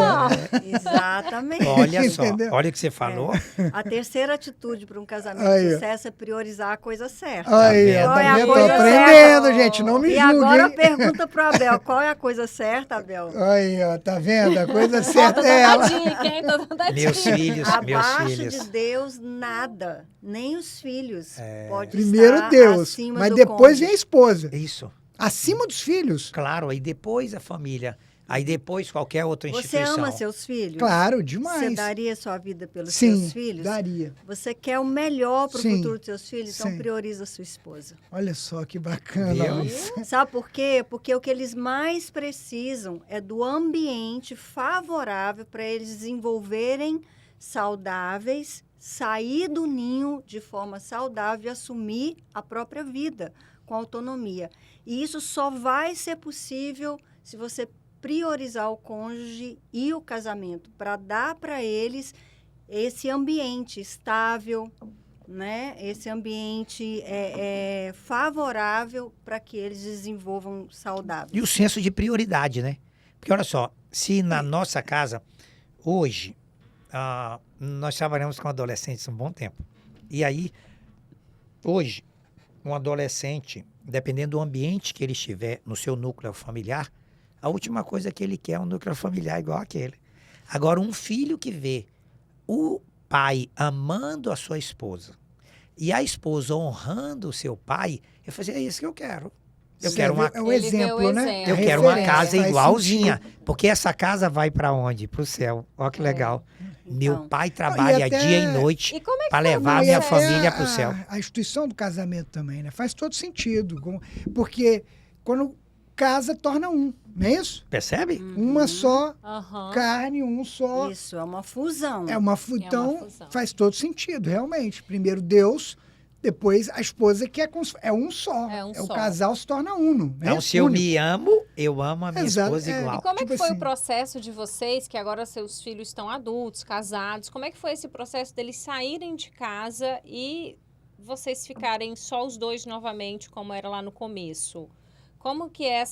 então. Exatamente. olha só, Entendeu? olha o que você falou. A terceira atitude para um casamento Aí, ó. de sucesso é priorizar a coisa certa. Aí, vendo? ó, Qual é tá a vendo? Tô coisa aprendendo, certa? gente, não me E julgue, agora hein? pergunta pro Abel, qual é a coisa certa, Abel? Aí, ó, tá vendo? A coisa Tô certa dando é a ela. dica, hein? Tô dando a Meus dica. filhos, meus Abaixo filhos. de Deus, nada. Nem os filhos. Pode Primeiro estar Deus, acima mas do depois cônjuge. vem a esposa. Isso, Acima dos filhos. claro. Aí depois a família. Aí depois qualquer outra Você instituição. ama seus filhos? Claro, Você demais. daria sua vida pelos Sim, seus filhos? daria. Você quer o melhor para o Sim, futuro dos seus filhos? Então sim. prioriza a sua esposa. Olha só que bacana. Viu? Sabe por quê? Porque o que eles mais precisam é do ambiente favorável para eles desenvolverem saudáveis, sair do ninho de forma saudável e assumir a própria vida com autonomia. E isso só vai ser possível se você priorizar o cônjuge e o casamento, para dar para eles esse ambiente estável, né? Esse ambiente favorável para que eles desenvolvam saudáveis. E o senso de prioridade, né? Porque olha só, se na nossa casa, hoje, nós trabalhamos com adolescentes um bom tempo. E aí, hoje, um adolescente, dependendo do ambiente que ele estiver no seu núcleo familiar, a última coisa que ele quer é um núcleo familiar igual aquele. Agora, um filho que vê o pai amando a sua esposa e a esposa honrando o seu pai, eu falei, é isso que eu quero. Eu Você quero vê, uma é o Ele vê o exemplo, né? exemplo. eu A quero uma referência, casa faz igualzinha, sentido. porque essa casa vai para onde? Para o céu. Olha que legal. Meu Então. pai trabalha até- dia e noite E como é que para foi o levar a Não, e minha até família para o céu. A instituição do casamento também, né? Faz todo sentido. Porque quando casa, torna um, não é isso? Percebe? Uma só Aham. carne, um só. Isso, é uma fusão. Então, fusão. faz todo sentido, realmente. Primeiro Deus, depois a esposa, que é um só. É um o só. casal se torna uno. Né? Então, se eu Único. me amo, eu amo a minha Exato, esposa é. igual. E como é Tipo que foi assim. o processo de vocês, que agora seus filhos estão adultos, casados, como é que foi esse processo deles saírem de casa e vocês ficarem só os dois novamente, como era lá no começo? Como que é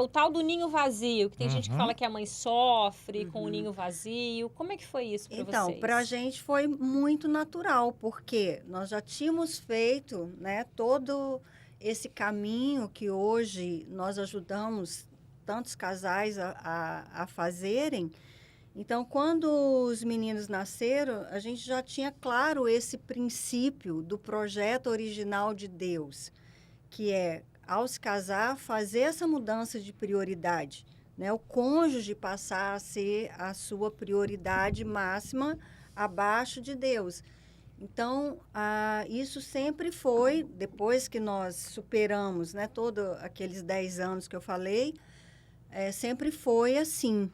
o tal do ninho vazio, que tem gente que Uhum. fala que a mãe sofre com o ninho vazio. Como é que foi isso para vocês? Então, para a gente foi muito natural, porque nós já tínhamos feito, né, todo esse caminho que hoje nós ajudamos tantos casais a fazerem. Então, quando os meninos nasceram, a gente já tinha claro esse princípio do projeto original de Deus, que é, ao se casar, fazer essa mudança de prioridade, né? O cônjuge passar a ser a sua prioridade máxima abaixo de Deus. Então, isso sempre foi, depois que nós superamos, né, todos aqueles 10 anos que eu falei, sempre foi assim.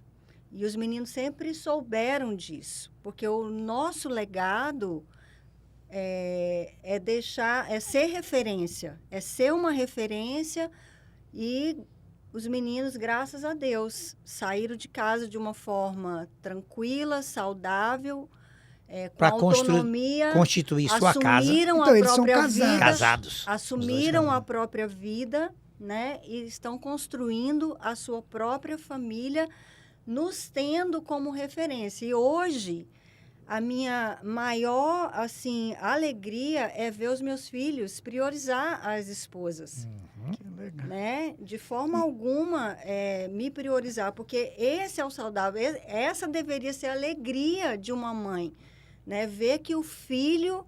E os meninos sempre souberam disso, porque o nosso legado é ser referência, é ser uma referência. E os meninos, graças a Deus, saíram de casa de uma forma tranquila, saudável, com autonomia, constituir sua casa. Assumiram Então, a eles são própria vida, casados. assumiram a própria vida, né? E estão construindo a sua própria família, nos tendo como referência. E hoje, a minha maior, assim, alegria é ver os meus filhos priorizar as esposas. Que legal. Né? De forma alguma me priorizar, porque esse é o saudável, essa deveria ser a alegria de uma mãe, né? Ver que o filho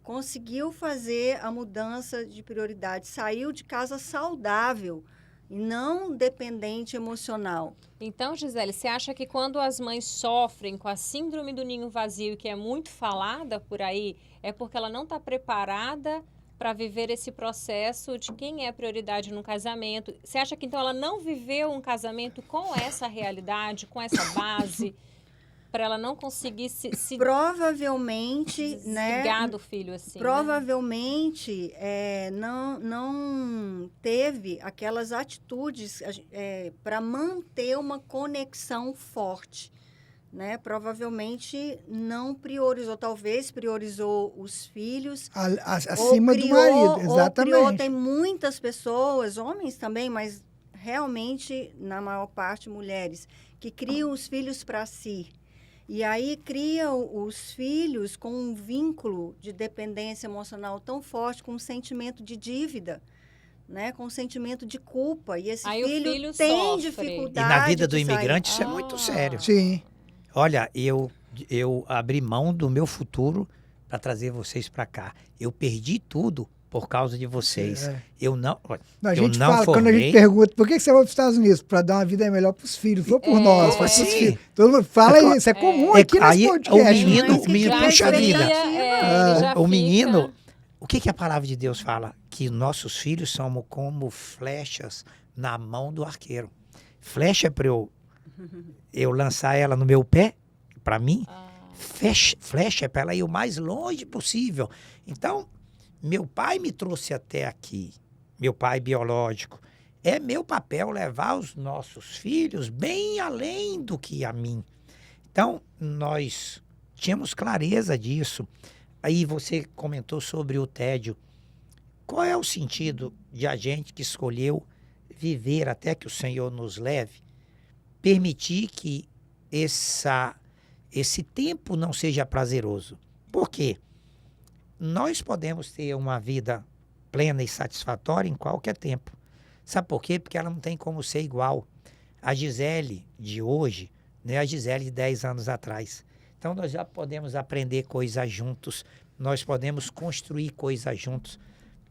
conseguiu fazer a mudança de prioridade, saiu de casa saudável e não dependente emocional. Então, Gisele, você acha que quando as mães sofrem com a síndrome do ninho vazio, que é muito falada por aí, é porque ela não está preparada para viver esse processo de quem é prioridade no casamento? Você acha que então ela não viveu um casamento com essa realidade, com essa base, para ela não conseguir se Provavelmente, desligar né? do filho assim? Provavelmente não teve aquelas atitudes para manter uma conexão forte. Né? Provavelmente não priorizou, talvez priorizou os filhos. Acima do marido, exatamente. Tem muitas pessoas, homens também, mas realmente, na maior parte, mulheres, que criam os filhos para si. E aí criam os filhos com um vínculo de dependência emocional tão forte, com um sentimento de dívida, né? Com um sentimento de culpa. E esse filho tem sofre. dificuldade. E na vida do de sair. imigrante isso é muito sério. Sim. Olha, eu abri mão do meu futuro para trazer vocês para cá. Eu perdi tudo por causa de vocês. Eu não A eu gente não fala, formei. quando a gente pergunta, por que você vai para os Estados Unidos? Para dar uma vida melhor para os filhos. Foi por nós, foi sim. pros filhos. Todo mundo fala isso, é comum aqui nesse Aí, podcast. o menino, Mas o menino já puxa a vida. ele já O fica- menino, o que a palavra de Deus fala? Que nossos filhos são como flechas na mão do arqueiro. Flecha é para eu lançar ela no meu pé, para mim. Flecha é para ela ir o mais longe possível. Então, meu pai me trouxe até aqui, meu pai biológico. É meu papel levar os nossos filhos bem além do que a mim. Então, nós tínhamos clareza disso. Aí você comentou sobre o tédio. Qual é o sentido de a gente que escolheu viver até que o Senhor nos leve, permitir que esse tempo não seja prazeroso? Por quê? Nós podemos ter uma vida plena e satisfatória em qualquer tempo. Sabe por quê? Porque ela não tem como ser igual a Gisele de hoje, né? A Gisele de 10 anos atrás. Então, nós já podemos aprender coisas juntos, nós podemos construir coisas juntos.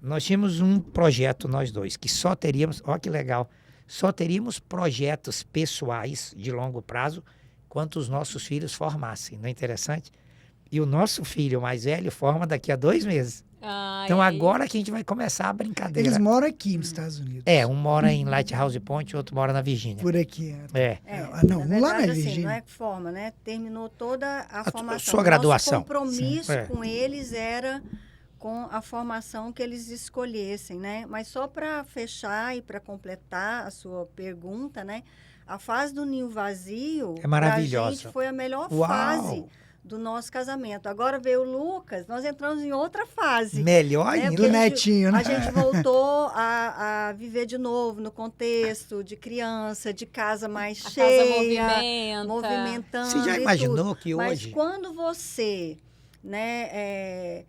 Nós tínhamos um projeto, nós dois, que só teríamos, olha que legal, só teríamos projetos pessoais de longo prazo quando os nossos filhos formassem. Não é interessante? E o nosso filho mais velho forma daqui a 2 meses. Então, agora que a gente vai começar a brincadeira. Eles moram aqui nos Estados Unidos. Um mora em Lighthouse Point, outro mora na Virgínia. Por aqui. na Não, lá na verdade, assim, Virgínia. não é que forma, né? Terminou toda a formação. Sua graduação. Nosso compromisso Sim. com eles era com a formação que eles escolhessem, né? Mas só para fechar e para completar a sua pergunta, né? A fase do ninho vazio, É maravilhosa. pra gente foi a melhor Uau. fase do nosso casamento. Agora veio o Lucas, nós entramos em outra fase. Melhor né? ainda. Do Porque netinho, né? A gente voltou a viver de novo no contexto de criança, de casa mais A cheia, casa movimentando. Você já e imaginou tudo. que Mas hoje... quando você, né,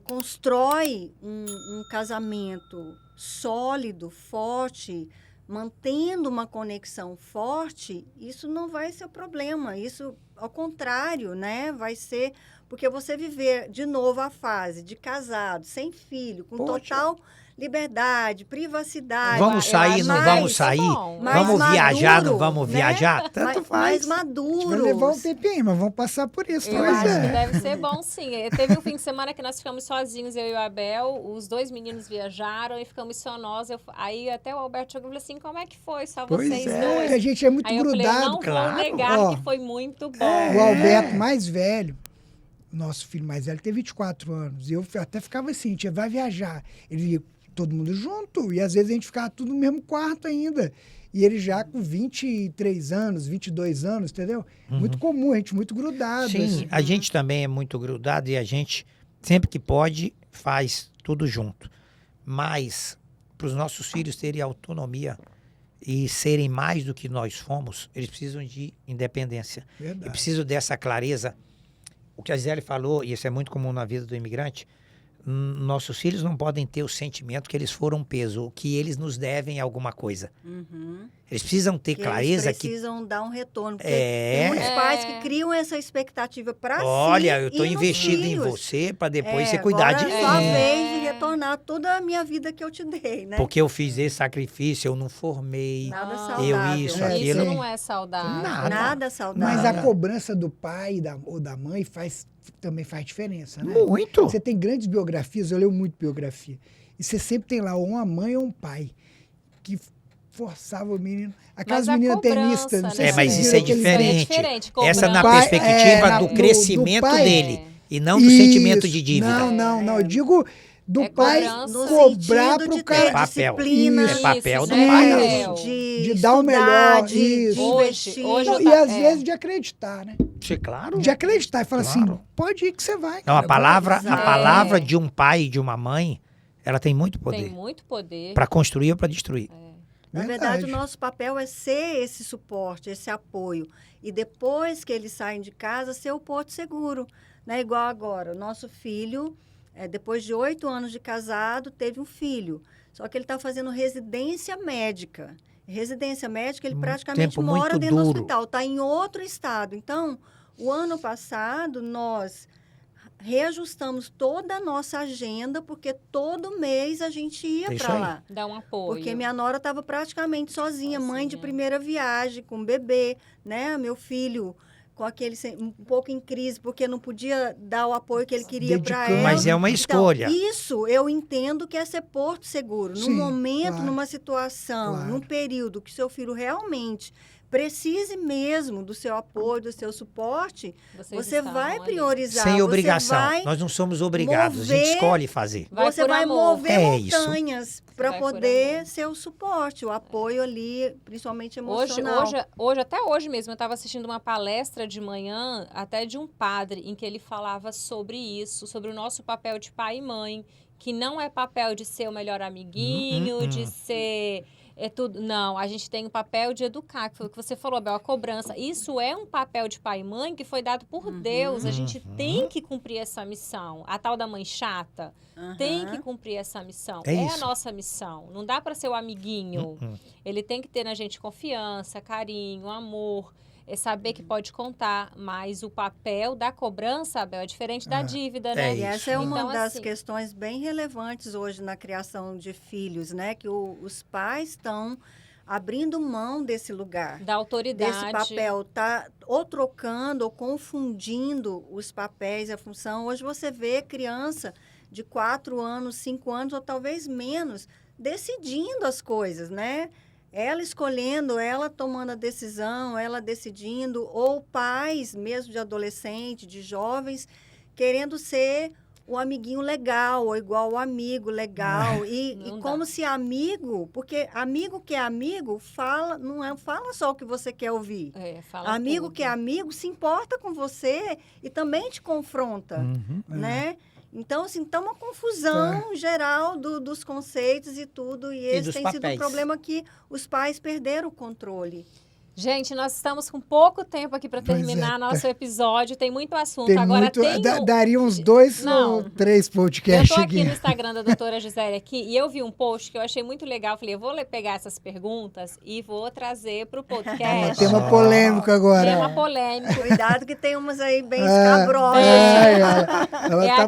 constrói um casamento sólido, forte, mantendo uma conexão forte, isso não vai ser o problema. Isso, ao contrário, né, vai ser Porque você viver de novo a fase de casado, sem filho, com Poxa. total liberdade, privacidade. Vamos sair, não vamos Isso é sair? bom. mais Vamos viajar, maduro, não vamos né? viajar? Tanto mais faz. maduros. Vai levar um tempinho, mas vamos passar por isso. Eu Pois acho que é. deve ser bom, sim. Teve um fim de semana que nós ficamos sozinhos, eu e o Abel. Os 2 meninos viajaram e ficamos só nós. Aí até o Alberto chegou e falou assim, como é que foi? Só Pois vocês é, dois. a gente é muito Aí eu falei, grudado. não claro. vou negar Ó, que foi muito bom. O Alberto mais velho, nosso filho mais velho, tem 24 anos. E eu até ficava assim, tia, vai viajar. Ele ia todo mundo junto. E às vezes a gente ficava tudo no mesmo quarto ainda. E ele já com 23 anos, 22 anos, entendeu? Muito comum, a gente muito grudado. Sim, assim. a gente também é muito grudado e a gente, sempre que pode, faz tudo junto. Mas, para os nossos filhos terem autonomia e serem mais do que nós fomos, eles precisam de independência. E Verdade. precisam dessa clareza. O que a Gisele falou, e isso é muito comum na vida do imigrante, nossos filhos não podem ter o sentimento que eles foram peso, que eles nos devem alguma coisa. Uhum. Eles precisam ter Que clareza eles que precisam dar um retorno. Porque É. tem muitos pais É. que criam essa expectativa para si. olha, eu estou e nos investido em filhos. você para depois você cuidar agora de é sua mim. vez de retornar toda a minha vida que eu te dei, né? Porque eu fiz esse sacrifício, eu não formei. Nada Não, saudável. isso, É, aquilo. Isso não é saudável. Nada. Nada saudável. Mas Nada. a cobrança do pai ou da mãe também faz diferença, né? Muito. Você tem grandes biografias, eu leio muito biografia. E você sempre tem lá ou uma mãe ou um pai que forçava o menino. Aquelas Mas a meninas cobrança, tenistas, não sei né? se mas vocês isso viram é aqueles- diferente. Essa na Cobrança. perspectiva do do crescimento pai. dele e não do sentimento Isso. de dívida. Não. Eu digo do É pai cobrança. No cobrar sentido pro de cara. ter Papel. disciplina, É papel do Isso, pai. né? De dar o melhor, de isso. investir. Hoje Não, eu e às é. vezes de acreditar, né? Claro. De acreditar e falar Claro. assim, pode ir que você vai. Não, a cara, palavra, vai. a palavra de um pai e de uma mãe, ela tem muito Tem poder muito poder. para construir ou para destruir. Na verdade, o nosso papel é ser esse suporte, esse apoio. E depois que eles saem de casa, ser o porto seguro. Né? Igual agora, o nosso filho, depois de 8 anos de casado, teve um filho. Só que ele está fazendo residência médica. Residência médica, ele praticamente tempo mora muito dentro do duro. hospital, está em outro estado. Então, o ano passado, nós reajustamos toda a nossa agenda, porque todo mês a gente ia É isso para aí. lá. Dá um apoio. Porque minha nora estava praticamente sozinha, mãe de Sozinha. primeira viagem, com bebê, né? Meu filho com aquele um pouco em crise, porque não podia dar o apoio que ele queria para Dedicando. ela. Mas é uma escolha. Então, isso eu entendo que é ser porto seguro. Sim, Num momento, claro. numa situação, Claro. num período que seu filho realmente precise mesmo do seu apoio, do seu suporte, Vocês você estavam vai ali. priorizar. Sem você obrigação. vai Nós não somos obrigados, a gente mover- escolhe fazer. Vai você por vai amor. mover É isso. montanhas para Vai por poder amor. ser o suporte, o apoio ali, principalmente Hoje, emocional. até hoje mesmo, eu estava assistindo uma palestra de manhã, até de um padre, em que ele falava sobre isso, sobre o nosso papel de pai e mãe, que não é papel de ser o melhor amiguinho, de ser... É tudo. Não, a gente tem o papel de educar, que foi o que você falou, Bel, a cobrança. Isso é um papel de pai e mãe que foi dado por Deus. A gente tem que cumprir essa missão. A tal da mãe chata tem que cumprir essa missão. É É a isso. nossa missão. Não dá para ser o amiguinho. Ele tem que ter na gente confiança, carinho, amor, é saber que pode contar. Mas o papel da cobrança, Abel, é diferente da dívida, né? E essa é uma Então, das assim, questões bem relevantes hoje na criação de filhos, né? Que os pais estão abrindo mão desse lugar. da autoridade. Desse papel, tá ou trocando ou confundindo os papéis e a função. Hoje você vê criança de 4 anos, 5 anos ou talvez menos decidindo as coisas, né? Ela escolhendo, ela tomando a decisão, ela decidindo, ou pais mesmo de adolescente, de jovens, querendo ser o amiguinho legal, ou igual o amigo legal. E Não como dá. se amigo, porque amigo que é amigo, fala, fala só o que você quer ouvir. Fala Amigo tudo. que é amigo se importa com você e também te confronta, né? Então, assim, tá uma confusão geral dos conceitos e tudo. E esse dos tem sido um papéis. problema que os pais perderam o controle. Gente, nós estamos com pouco tempo aqui para Pois terminar é. nosso episódio. Tem muito assunto. Tem Agora muito, tem daria uns 2 Não. ou 3 Eu podcasts tô aqui no aqui. Instagram da doutora Gisele aqui e eu vi um post que eu achei muito legal. Falei, eu vou pegar essas perguntas e vou trazer para o podcast. Tem uma polêmica agora. Tema polêmico. Cuidado que tem umas aí bem É, escabrosas.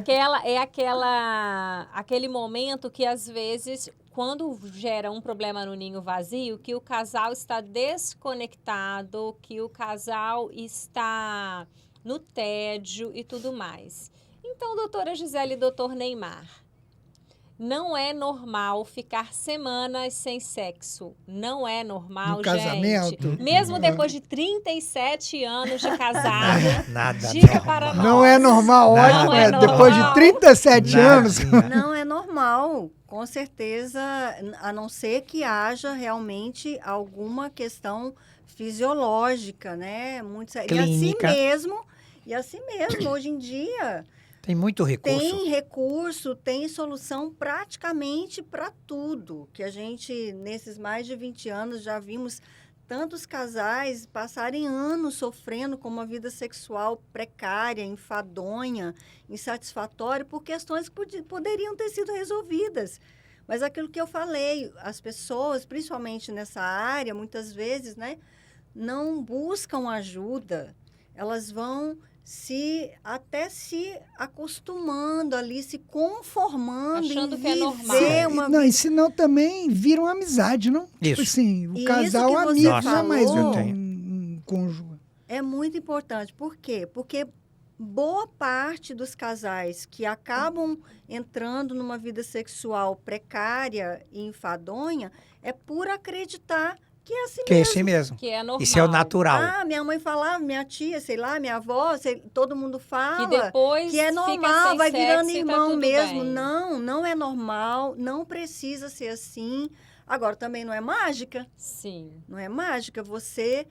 ela É tá... aquele momento que às vezes, quando gera um problema no ninho vazio, que o casal está desconectado, que o casal está no tédio e tudo mais. Então, doutora Gisele e doutor Neymar, não é normal ficar semanas sem sexo. Não é normal, No gente. casamento? Mesmo depois de 37 anos de casado. Nada Dica normal. para nós. Não é normal, Não ótimo. é Depois de normal. 37 anos. Não é normal, com certeza, a não ser que haja realmente alguma questão fisiológica, né? Muito séria. Clínica. E assim mesmo, hoje em dia, Tem muito recurso. tem recurso, tem solução praticamente para tudo. Que a gente, nesses mais de 20 anos, já vimos tantos casais passarem anos sofrendo com uma vida sexual precária, enfadonha, insatisfatória, por questões que poderiam ter sido resolvidas. Mas aquilo que eu falei, as pessoas, principalmente nessa área, muitas vezes, né, não buscam ajuda. Elas vão até se acostumando ali, se conformando Achando em que é normal. viver uma Não, e senão também viram amizade, não? Tipo Isso. assim, o Isso casal que você amigo, não é falou. mais Eu tenho. um cônjuge. É muito importante. Por quê? Porque boa parte dos casais que acabam entrando numa vida sexual precária e enfadonha é por acreditar que é assim Que é mesmo. assim mesmo. Que é normal. Isso é o natural. Ah, minha mãe falava, minha tia, sei lá, minha avó, todo mundo fala. Que depois Que é fica normal, sem vai virando sexo e tá irmão tudo mesmo. bem. Não, não é normal, não precisa ser assim. Agora, também não é mágica, Sim. não é mágica. Você,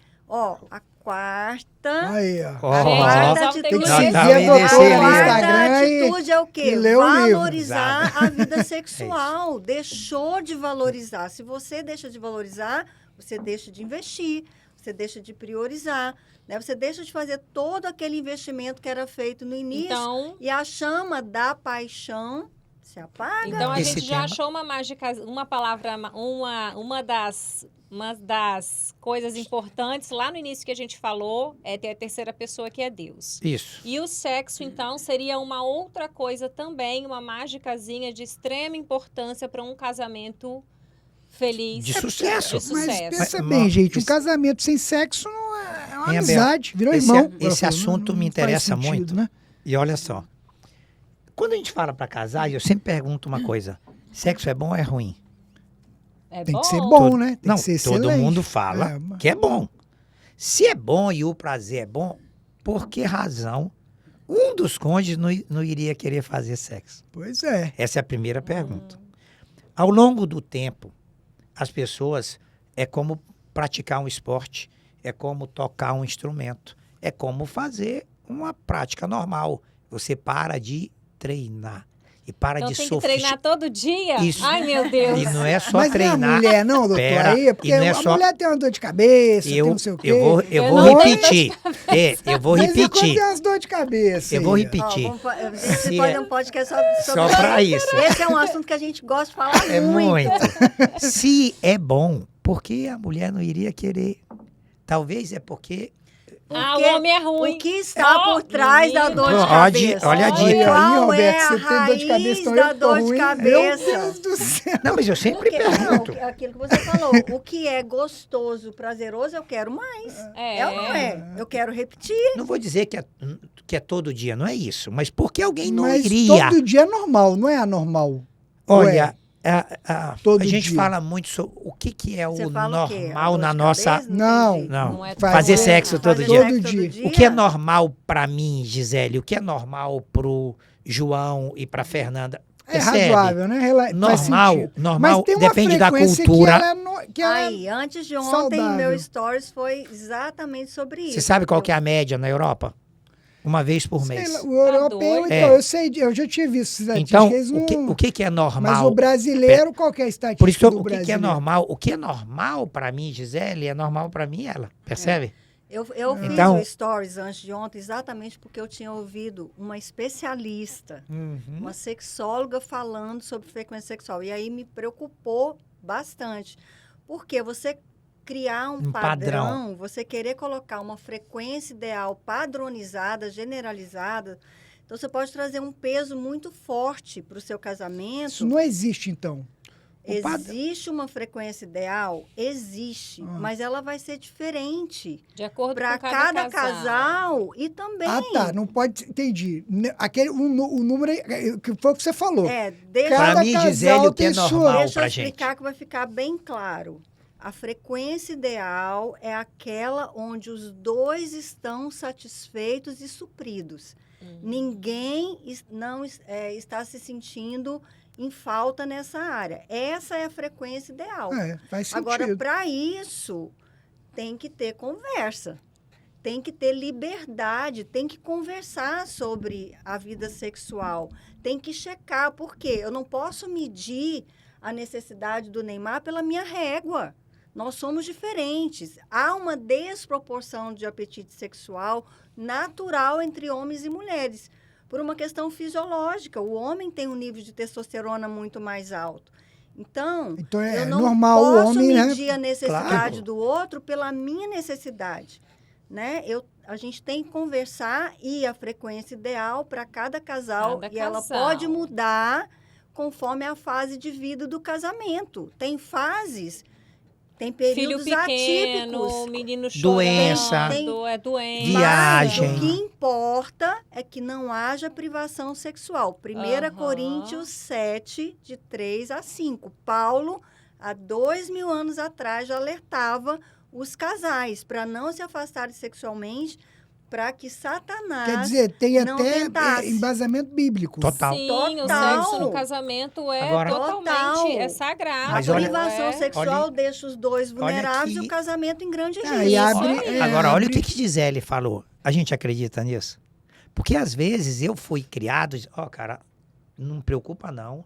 a quarta... Aí, ó. Ó, Gente, ó, nós quarta vamos ter Tem que que Nós seguir tava a aí doutora nesse no livro. Instagram quarta e... atitude é o quê? e ler o livro. Valorizar a vida sexual. Deixou de valorizar. Se você deixa de valorizar, você deixa de investir, você deixa de priorizar, né? Você deixa de fazer todo aquele investimento que era feito no início Então, e a chama da paixão se apaga. então a Esse gente já tema- achou uma mágica, uma palavra, uma das coisas importantes lá no início que a gente falou é ter a terceira pessoa que é Deus. Isso. E o sexo, então, seria uma outra coisa também, uma mágicazinha de extrema importância para um casamento feliz. De sucesso. De Mas sucesso. pensa Mas, bem, gente, um isso- casamento sem sexo não é uma Hein, Abel? amizade, virou Esse- irmão. esse Ela falou, assunto me faz interessa sentido, muito. né? E olha só. Quando a gente fala para casar, eu sempre pergunto uma coisa. Sexo é bom ou é ruim? É Tem bom. que ser bom, Todo- né? Tem Não, que ser todo excelente. mundo fala que é bom. Se é bom e o prazer é bom, por que razão um dos cônjuges não iria querer fazer sexo? Pois é. Essa é a primeira pergunta. Ao longo do tempo, as pessoas é como praticar um esporte, é como tocar um instrumento, é como fazer uma prática normal. Você para de treinar e para Então de tem que treinar sofisticar. todo dia? Isso. Ai, meu Deus. E não é só Mas treinar. não é a mulher, não, doutor? Pera, aí, porque e não é a só- mulher tem uma dor de cabeça, tem Eu, não sei o quê. eu vou Eu vou não tenho repetir. Eu vou Mas e quando repetir. tem umas dor de cabeça? Eu vou aí? repetir. A gente Se pode é- ter um podcast Só sobre para isso. Esse é um assunto que a gente gosta de falar É muito. muito. Se é bom, por que a mulher não iria querer? Talvez é porque... Ah, o Porque homem é ruim. O que está por trás da dor de Olha- cabeça? olha a dica. Qual Roberto, é a você tem dor de cabeça, raiz então da eu tô dor de ruim. Meu cabeça? Deus do céu. Não, mas eu sempre Porque, pergunto. não, aquilo que você falou, o que é gostoso, prazeroso, eu quero mais. É ou não é? Eu quero repetir. Não vou dizer que é todo dia, não é isso. Mas por que alguém não Mas iria? todo dia é normal, não é anormal. Ou Olha, Todo a gente dia. fala muito sobre o que é Você o fala o quê? A normal dor na de nossa... cabeça? Não. entendi. Não, Não é fazer fazer- sexo todo Fazer dia. Todo sexo dia. O que é normal pra mim, Gisele? O que é normal pro João e pra Fernanda? É Percebe? razoável, né? Faz Normal, sentido. normal Mas tem uma depende da frequência cultura. Que ela é que ela é- Aí, antes de ontem, saudável. meu stories foi exatamente sobre isso. Você sabe qual que é a média na Europa? Uma vez por Sei mês. lá, o europeu, doido. então, eu sei, eu já tinha visto estatísticas. Então, eles não... o que é normal? Mas o brasileiro, qual que é a estatística Por isso, do o que é brasileiro? normal? O que é normal para mim, Gisele, é normal para mim ela. Percebe? Eu fiz Então- o Stories antes de ontem exatamente porque eu tinha ouvido uma especialista, uma sexóloga falando sobre frequência sexual. E aí me preocupou bastante. Porque você criar um padrão, você querer colocar uma frequência ideal padronizada, generalizada, então você pode trazer um peso muito forte para o seu casamento. Isso não existe, então. Existe uma frequência ideal? Existe, mas ela vai ser diferente De acordo para com cada casal e também. Ah, tá. Não pode. Entendi. O número que foi o que você falou. Deixa, Cada Para mim, casal Gisele, o que é tem sua- normal deixa eu pra gente. explicar que vai ficar bem claro. A frequência ideal é aquela onde os dois estão satisfeitos e supridos. Ninguém não está se sentindo em falta nessa área. Essa é a frequência ideal. Faz sentido. Agora, para isso, tem que ter conversa. Tem que ter liberdade, tem que conversar sobre a vida sexual. Tem que checar, porque eu não posso medir a necessidade do Neymar pela minha régua. Nós somos diferentes. Há uma desproporção de apetite sexual natural entre homens e mulheres, por uma questão fisiológica. O homem tem um nível de testosterona muito mais alto. Então é eu não normal o posso homem, medir a necessidade Claro. do outro pela minha necessidade. Né? A gente tem que conversar e a frequência ideal para cada casal. Cada e ela casal. pode mudar conforme a fase de vida do casamento. Tem fases, tem Filho períodos pequeno, atípicos. menino chorando, Doença. é doente. Viagem. Mas o que importa é que não haja privação sexual. 1 Coríntios 7, de 3 a 5. Paulo, há 2000 anos atrás, já alertava os casais para não se afastarem sexualmente, para que Satanás Quer dizer, tem não até tentasse. embasamento bíblico. Total. Sim, o Total. sexo no casamento é Agora- totalmente Total. é sagrado. Mas A olha- privação sexual olha- deixa os dois vulneráveis que- e o casamento em grande risco. E abre, aí. Agora, olha o abre- que Gisele falou. A gente acredita nisso? Porque às vezes eu fui criado, cara, não preocupa não,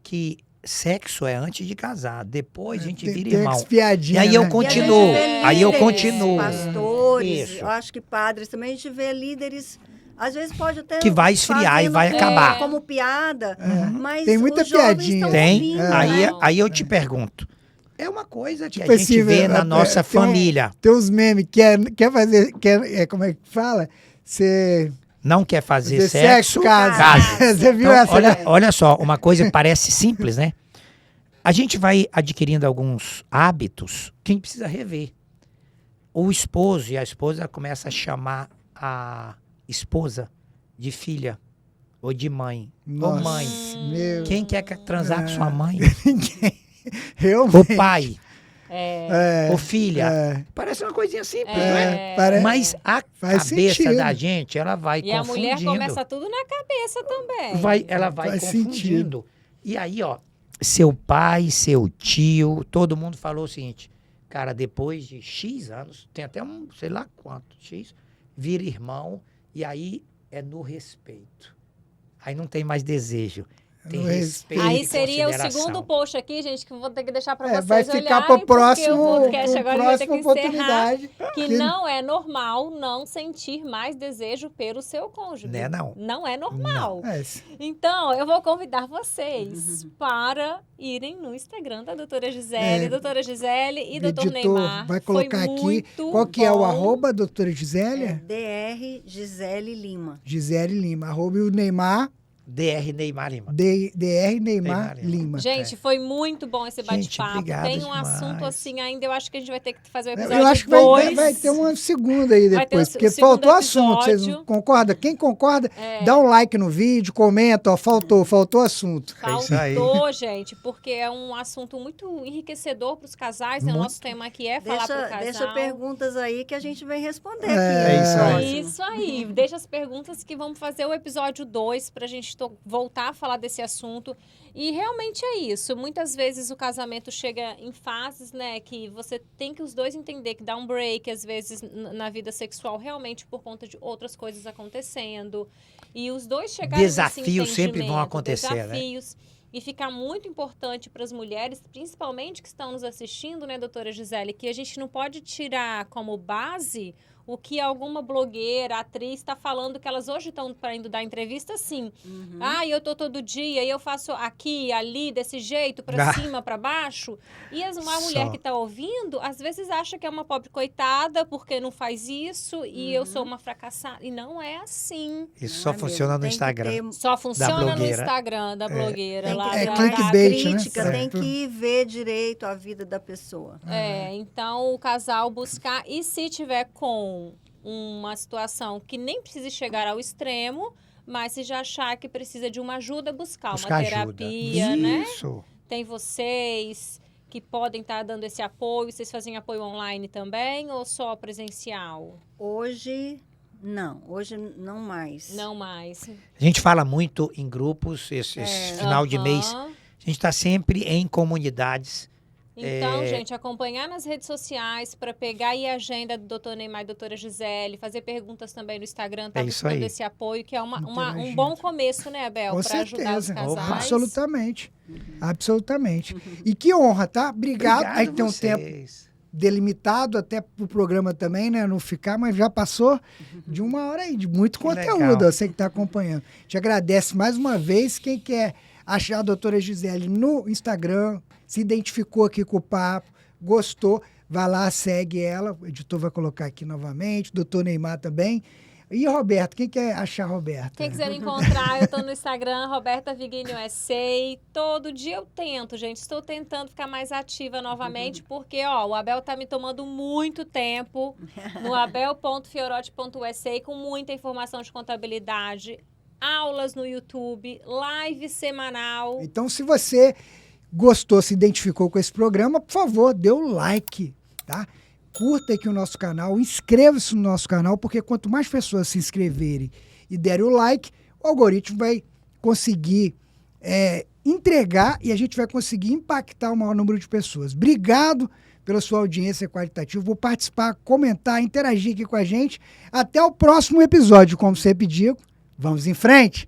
que sexo é antes de casar, depois a gente vira tem irmão. as piadinhas, E aí eu né? continuo, E a gente vê aí eu líderes, continuo. Pastores, Isso. eu acho que padres também, a gente vê líderes, às vezes pode até... Que vai esfriar e fazendo vai acabar. como piada, mas Tem muita os jovens piadinha. estão Tem? ouvindo, Aí, né? aí eu te pergunto. É uma coisa que Tipo a gente assim, vê na nossa tem família. Tem uns memes, quer fazer, como é que fala? Você Não quer fazer fazer sexo, casa. casa. Você viu Então, essa? olha só, uma coisa que parece simples, né? A gente vai adquirindo alguns hábitos que a gente precisa rever. O esposo e a esposa começa a chamar a esposa de filha ou de mãe. Nossa, Ô mãe, meu, quem quer transar com sua mãe? realmente. O pai, É, ou filha. é, Parece uma coisinha simples, não é? parece- Mas a faz cabeça sentido. da gente, ela vai E a mulher confundindo. começa tudo na cabeça também. Ela vai Faz confundindo. E aí, ó, seu pai, seu tio, todo mundo falou o seguinte, cara, depois de X anos, tem até um, sei lá quanto, X, vira irmão, e aí é no respeito. Aí não tem mais desejo. Tem No respeito. Aí e seria o consideração. segundo post aqui, gente, que eu vou ter que deixar para vocês vai ficar olharem, para porque próximo, o podcast agora vai ter próxima que encerrar. oportunidade. Que não é normal não sentir mais desejo pelo seu cônjuge. Né, não? Não é normal. É, Então, eu vou convidar vocês para irem no Instagram da doutora Gisele, doutora Gisele e doutor editor Neymar. vai Foi colocar aqui. muito Qual que é o bom. arroba, doutora Gisélia? DR Gisele Lima. Gisele Lima. Arroba e o Neymar, DR Neymar Lima. DR Neymar Neymar Lima. Gente, foi muito bom esse Gente, bate-papo. obrigado Tem um demais. assunto assim ainda, eu acho que a gente vai ter que fazer o episódio Eu acho que 2. vai ter uma segunda aí Vai ter depois, o porque segundo faltou assunto. Vocês episódio. não concordam? Quem concorda, dá um like no vídeo, comenta, ó, faltou assunto. É isso aí. Faltou, gente, porque é um assunto muito enriquecedor para os casais, né? O nosso tema aqui é falar para o casal. Deixa perguntas aí que a gente vai responder É aqui. isso aí. Isso aí. Deixa as perguntas que vamos fazer o episódio 2 pra gente voltar a falar desse assunto. E realmente é isso. Muitas vezes o casamento chega em fases, né, que você tem que os dois entender que dá um break, às vezes, na vida sexual, realmente por conta de outras coisas acontecendo. E os dois chegarem nesse Desafios sempre vão entendimento, acontecer, né? desafios. E fica muito importante para as mulheres, principalmente que estão nos assistindo, né, doutora Gisele, que a gente não pode tirar como base o que alguma blogueira, atriz está falando, que elas hoje estão indo dar entrevista assim. Eu tô todo dia e eu faço aqui, ali, desse jeito, para cima, para baixo. E uma mulher que está ouvindo, às vezes acha que é uma pobre coitada porque não faz isso e eu sou uma fracassada. E não é assim. Isso só funciona no Instagram. Só funciona no blogueira. Instagram da blogueira. Tem Lá que, da- clickbait, a né? crítica tem que ver direito a vida da pessoa. Então o casal buscar, e se tiver com uma situação que nem precisa chegar ao extremo, mas se já achar que precisa de uma ajuda, buscar uma terapia, né? Isso. Tem vocês que podem estar dando esse apoio, vocês fazem apoio online também ou só presencial? Hoje não mais. Não mais. A gente fala muito em grupos, esse final de mês. Aham. A gente está sempre em comunidades. Então, gente, acompanhar nas redes sociais para pegar aí a agenda do Dr. Neymar e doutora Gisele, fazer perguntas também no Instagram, tá É isso buscando aí. esse apoio, que é um Interagindo. bom começo, né, Abel? Com Para ajudar os certeza. casais. Absolutamente. Absolutamente. E que honra, tá? Obrigado. Aí tem um tempo vocês. delimitado até pro programa também, né? Não ficar, mas já passou de 1 hora aí, de muito Que conteúdo. legal. Você que está acompanhando. Te agradece mais uma vez. Quem quer achar a doutora Gisele no Instagram, se identificou aqui com o papo, gostou, vai lá, segue ela. O editor vai colocar aqui novamente. Doutor Neymar também. E Roberto, quem quer achar Roberto? Quem quiser me encontrar, eu tô no Instagram, Roberta Vigini USA. Todo dia eu tento, gente. Estou tentando ficar mais ativa novamente, porque, o Abel tá me tomando muito tempo no abel.fiorotti.usa com muita informação de contabilidade, aulas no YouTube, live semanal. Então, se você gostou, se identificou com esse programa, por favor, dê o like, tá? Curta aqui o nosso canal, inscreva-se no nosso canal, porque quanto mais pessoas se inscreverem e derem o like, o algoritmo vai conseguir entregar e a gente vai conseguir impactar o maior número de pessoas. Obrigado pela sua audiência qualitativa. Vou participar, comentar, interagir aqui com a gente. Até o próximo episódio, como sempre digo. Vamos em frente!